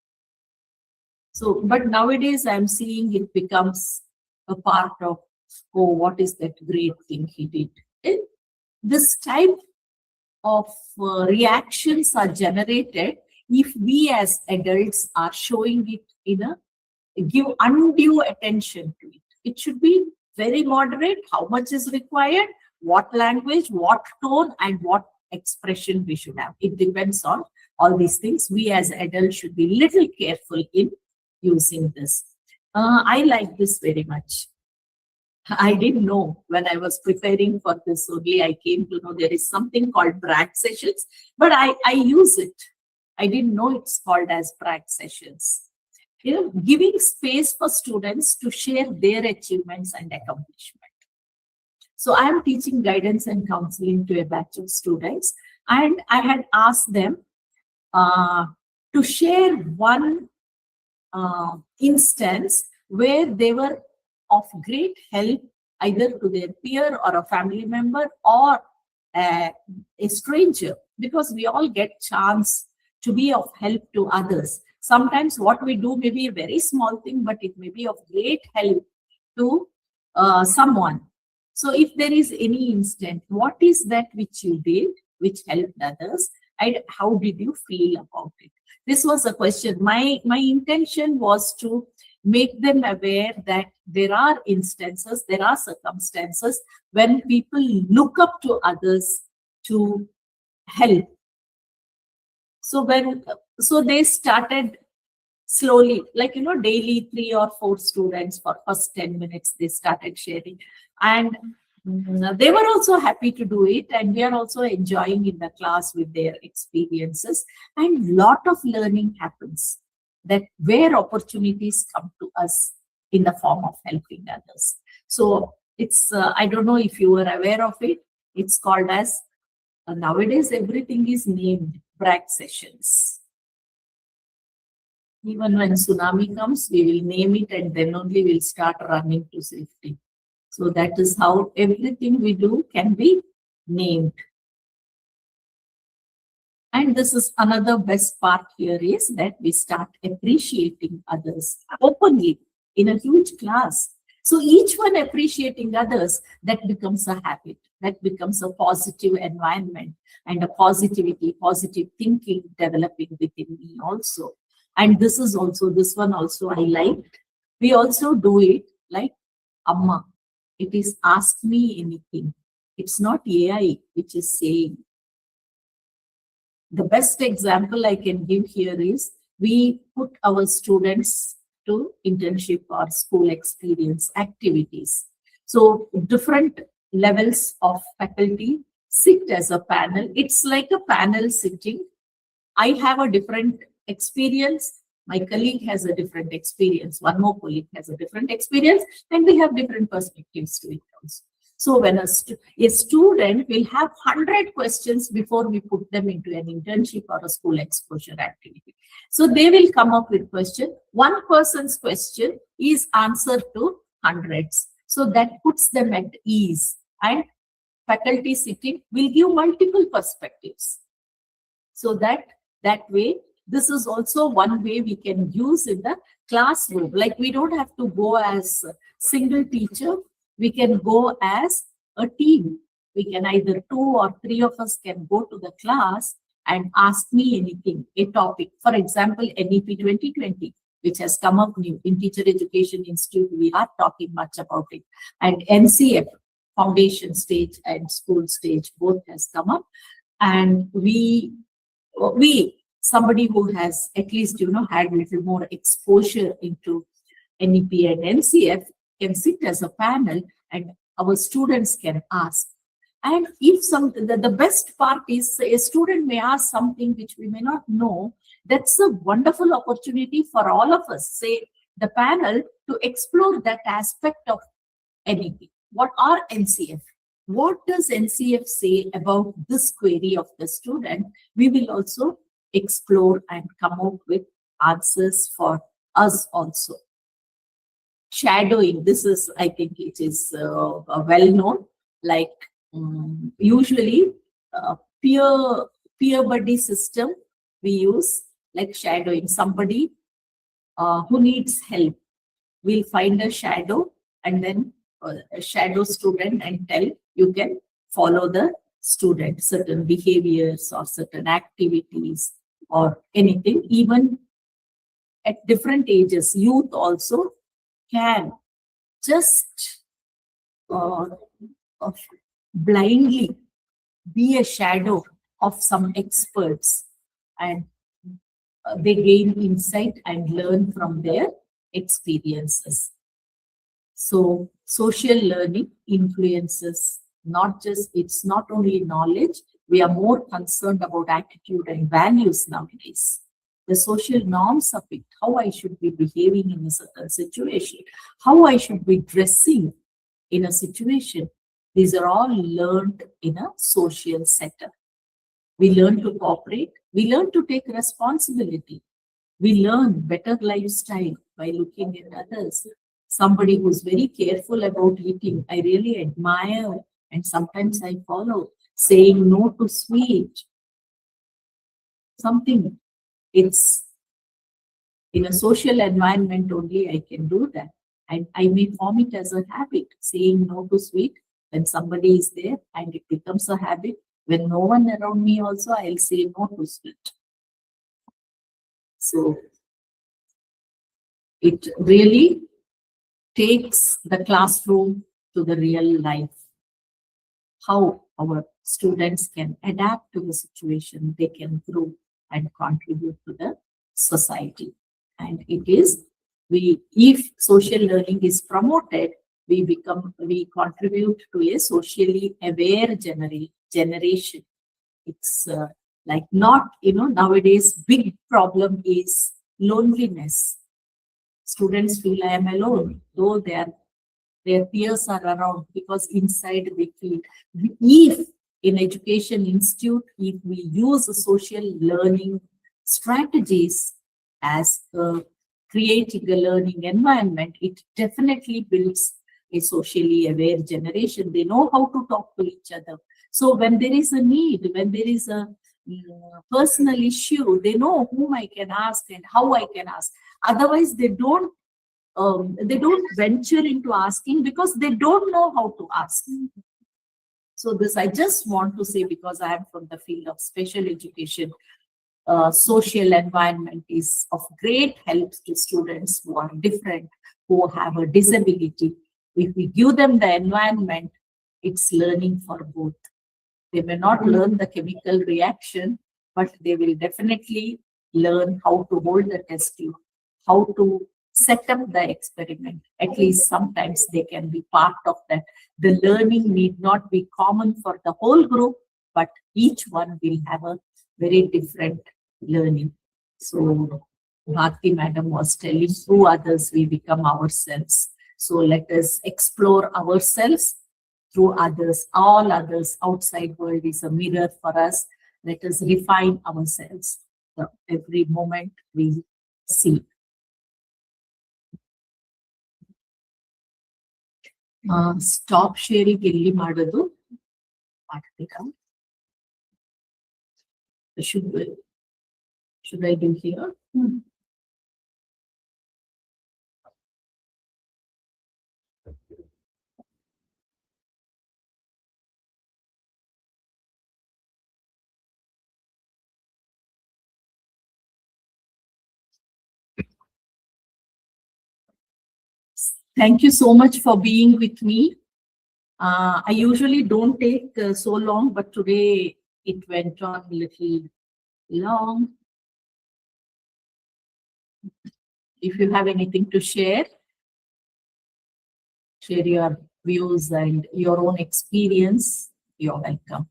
Speaker 2: So, but nowadays I'm seeing it becomes a part of, oh, what is that great thing he did? This type of reactions are generated if we as adults are showing it give undue attention to it. It should be very moderate. How much is required? What language, what tone, and what expression we should have. It depends on all these things. We as adults should be little careful in using this. I like this very much. I didn't know when I was preparing for this only. I came to know there is something called brag sessions, but I use it. I didn't know it's called as brag sessions. Giving space for students to share their achievements and accomplishment. So I am teaching guidance and counseling to a batch of students, and I had asked them to share one instance where they were of great help either to their peer or a family member or a stranger, because we all get chance to be of help to others. Sometimes what we do may be a very small thing, but it may be of great help to someone. So if there is any instant, what is that which you did, which helped others, and how did you feel about it? This was a question. My intention was to make them aware that there are instances, there are circumstances when people look up to others to help. So they started slowly, like, daily 3 or 4 students for first 10 minutes, they started sharing. And they were also happy to do it. And we are also enjoying in the class with their experiences. And lot of learning happens, that where opportunities come to us in the form of helping others. So It's, I don't know if you are aware of it. It's called as, nowadays everything is named brag sessions. Even when tsunami comes, we will name it and then only we'll start running to safety. So that is how everything we do can be named. And this is another best part here is that we start appreciating others openly in a huge class. So each one appreciating others, that becomes a habit, that becomes a positive environment and a positivity, positive thinking developing within me also. And this is also, this one also I liked. We also do it like Amma. It is ask me anything. It's not AI which is saying. The best example I can give here is we put our students to internship or school experience activities. So different levels of faculty sit as a panel. It's like a panel sitting. I have a different experience. My colleague has a different experience. One more colleague has a different experience, and we have different perspectives to it also. So when a student will have 100 questions before we put them into an internship or a school exposure activity. So they will come up with question. One person's question is answered to hundreds. So that puts them at ease. And faculty sitting will give multiple perspectives. So that way, this is also one way we can use in the classroom. Like we don't have to go as a single teacher. We can go as a team. We can either 2 or 3 of us can go to the class and ask me anything, a topic. For example, NEP 2020, which has come up new in Teacher Education Institute. We are talking much about it. And NCF, foundation stage and school stage, both has come up. And we somebody who has at least, had a little more exposure into NEP and NCF can sit as a panel and our students can ask. And if the best part is a student may ask something which we may not know, that's a wonderful opportunity for all of us, say the panel, to explore that aspect of NEP. What are NCF? What does NCF say about this query of the student? We will also explore and come up with answers for us also. Shadowing, this is, I think it is well known, like usually peer buddy system we use, like shadowing somebody who needs help. We'll find a shadow and then a shadow student and tell you can follow the student, certain behaviors or certain activities or anything. Even at different ages, youth also can just blindly be a shadow of some experts, and they gain insight and learn from their experiences. So social learning influences it's not only knowledge, we are more concerned about attitude and values nowadays. The social norms of it, how I should be behaving in a certain situation, how I should be dressing in a situation. These are all learned in a social setup. We learn to cooperate. We learn to take responsibility. We learn better lifestyle by looking at others. Somebody who's very careful about eating, I really admire, and sometimes I follow, saying no to sweet. Something, it's in a social environment only I can do that. And I may form it as a habit, saying no to sweet when somebody is there, and it becomes a habit. When no one around me also, I'll say no to sweet. So it really takes the classroom to the real life. How our students can adapt to the situation, they can grow and contribute to the society. And it is, if social learning is promoted, we contribute to a socially aware generation. It's like not, nowadays big problem is loneliness. Students feel I am alone, though they are Their peers are around because inside they feel. If in education institute, if we use social learning strategies as creating a learning environment, it definitely builds a socially aware generation. They know how to talk to each other. So when there is a need, when there is a personal issue, they know whom I can ask and how I can ask. Otherwise, they don't venture into asking because they don't know how to ask. So this I just want to say, because I am from the field of special education, social environment is of great help to students who are different, who have a disability. If we give them the environment, it's learning for both. They may not learn the chemical reaction, but they will definitely learn how to hold the test tube, how to set up the experiment. At least sometimes they can be part of that. The learning need not be common for the whole group, but each one will have a very different learning. So Bharti madam was telling, through others we become ourselves. So let us explore ourselves through others. All others, outside world is a mirror for us. Let us refine ourselves every moment we see. Stop sharing illi ಮಾಡೋದು ಮಾಡ್ತೀರಾ? Should I do here? Thank you so much for being with me. I usually don't take so long, but today it went on a little long. If you have anything to share your views and your own experience, you're welcome.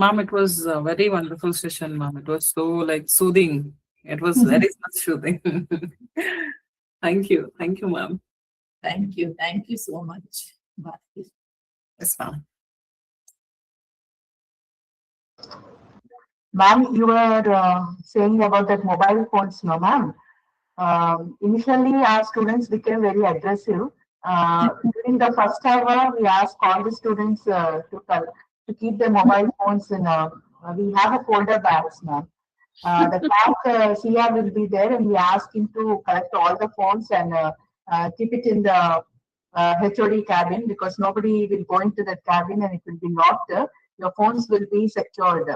Speaker 1: Ma'am, it was a very wonderful session, ma'am. It was so like soothing. It was very much soothing. Thank you. Thank you, ma'am.
Speaker 2: Thank you. Thank you so much, Bharti.
Speaker 1: Yes, ma'am.
Speaker 6: Ma'am, you were saying about that mobile phones, no, ma'am. Initially, our students became very aggressive. During the first hour, we asked all the students to keep their mobile phones in we have a folder bags, ma'am. The class CR will be there, and we ask him to collect all the phones and keep it in the HOD cabin, because nobody will go into that cabin and it will be locked. Your phones will be secured.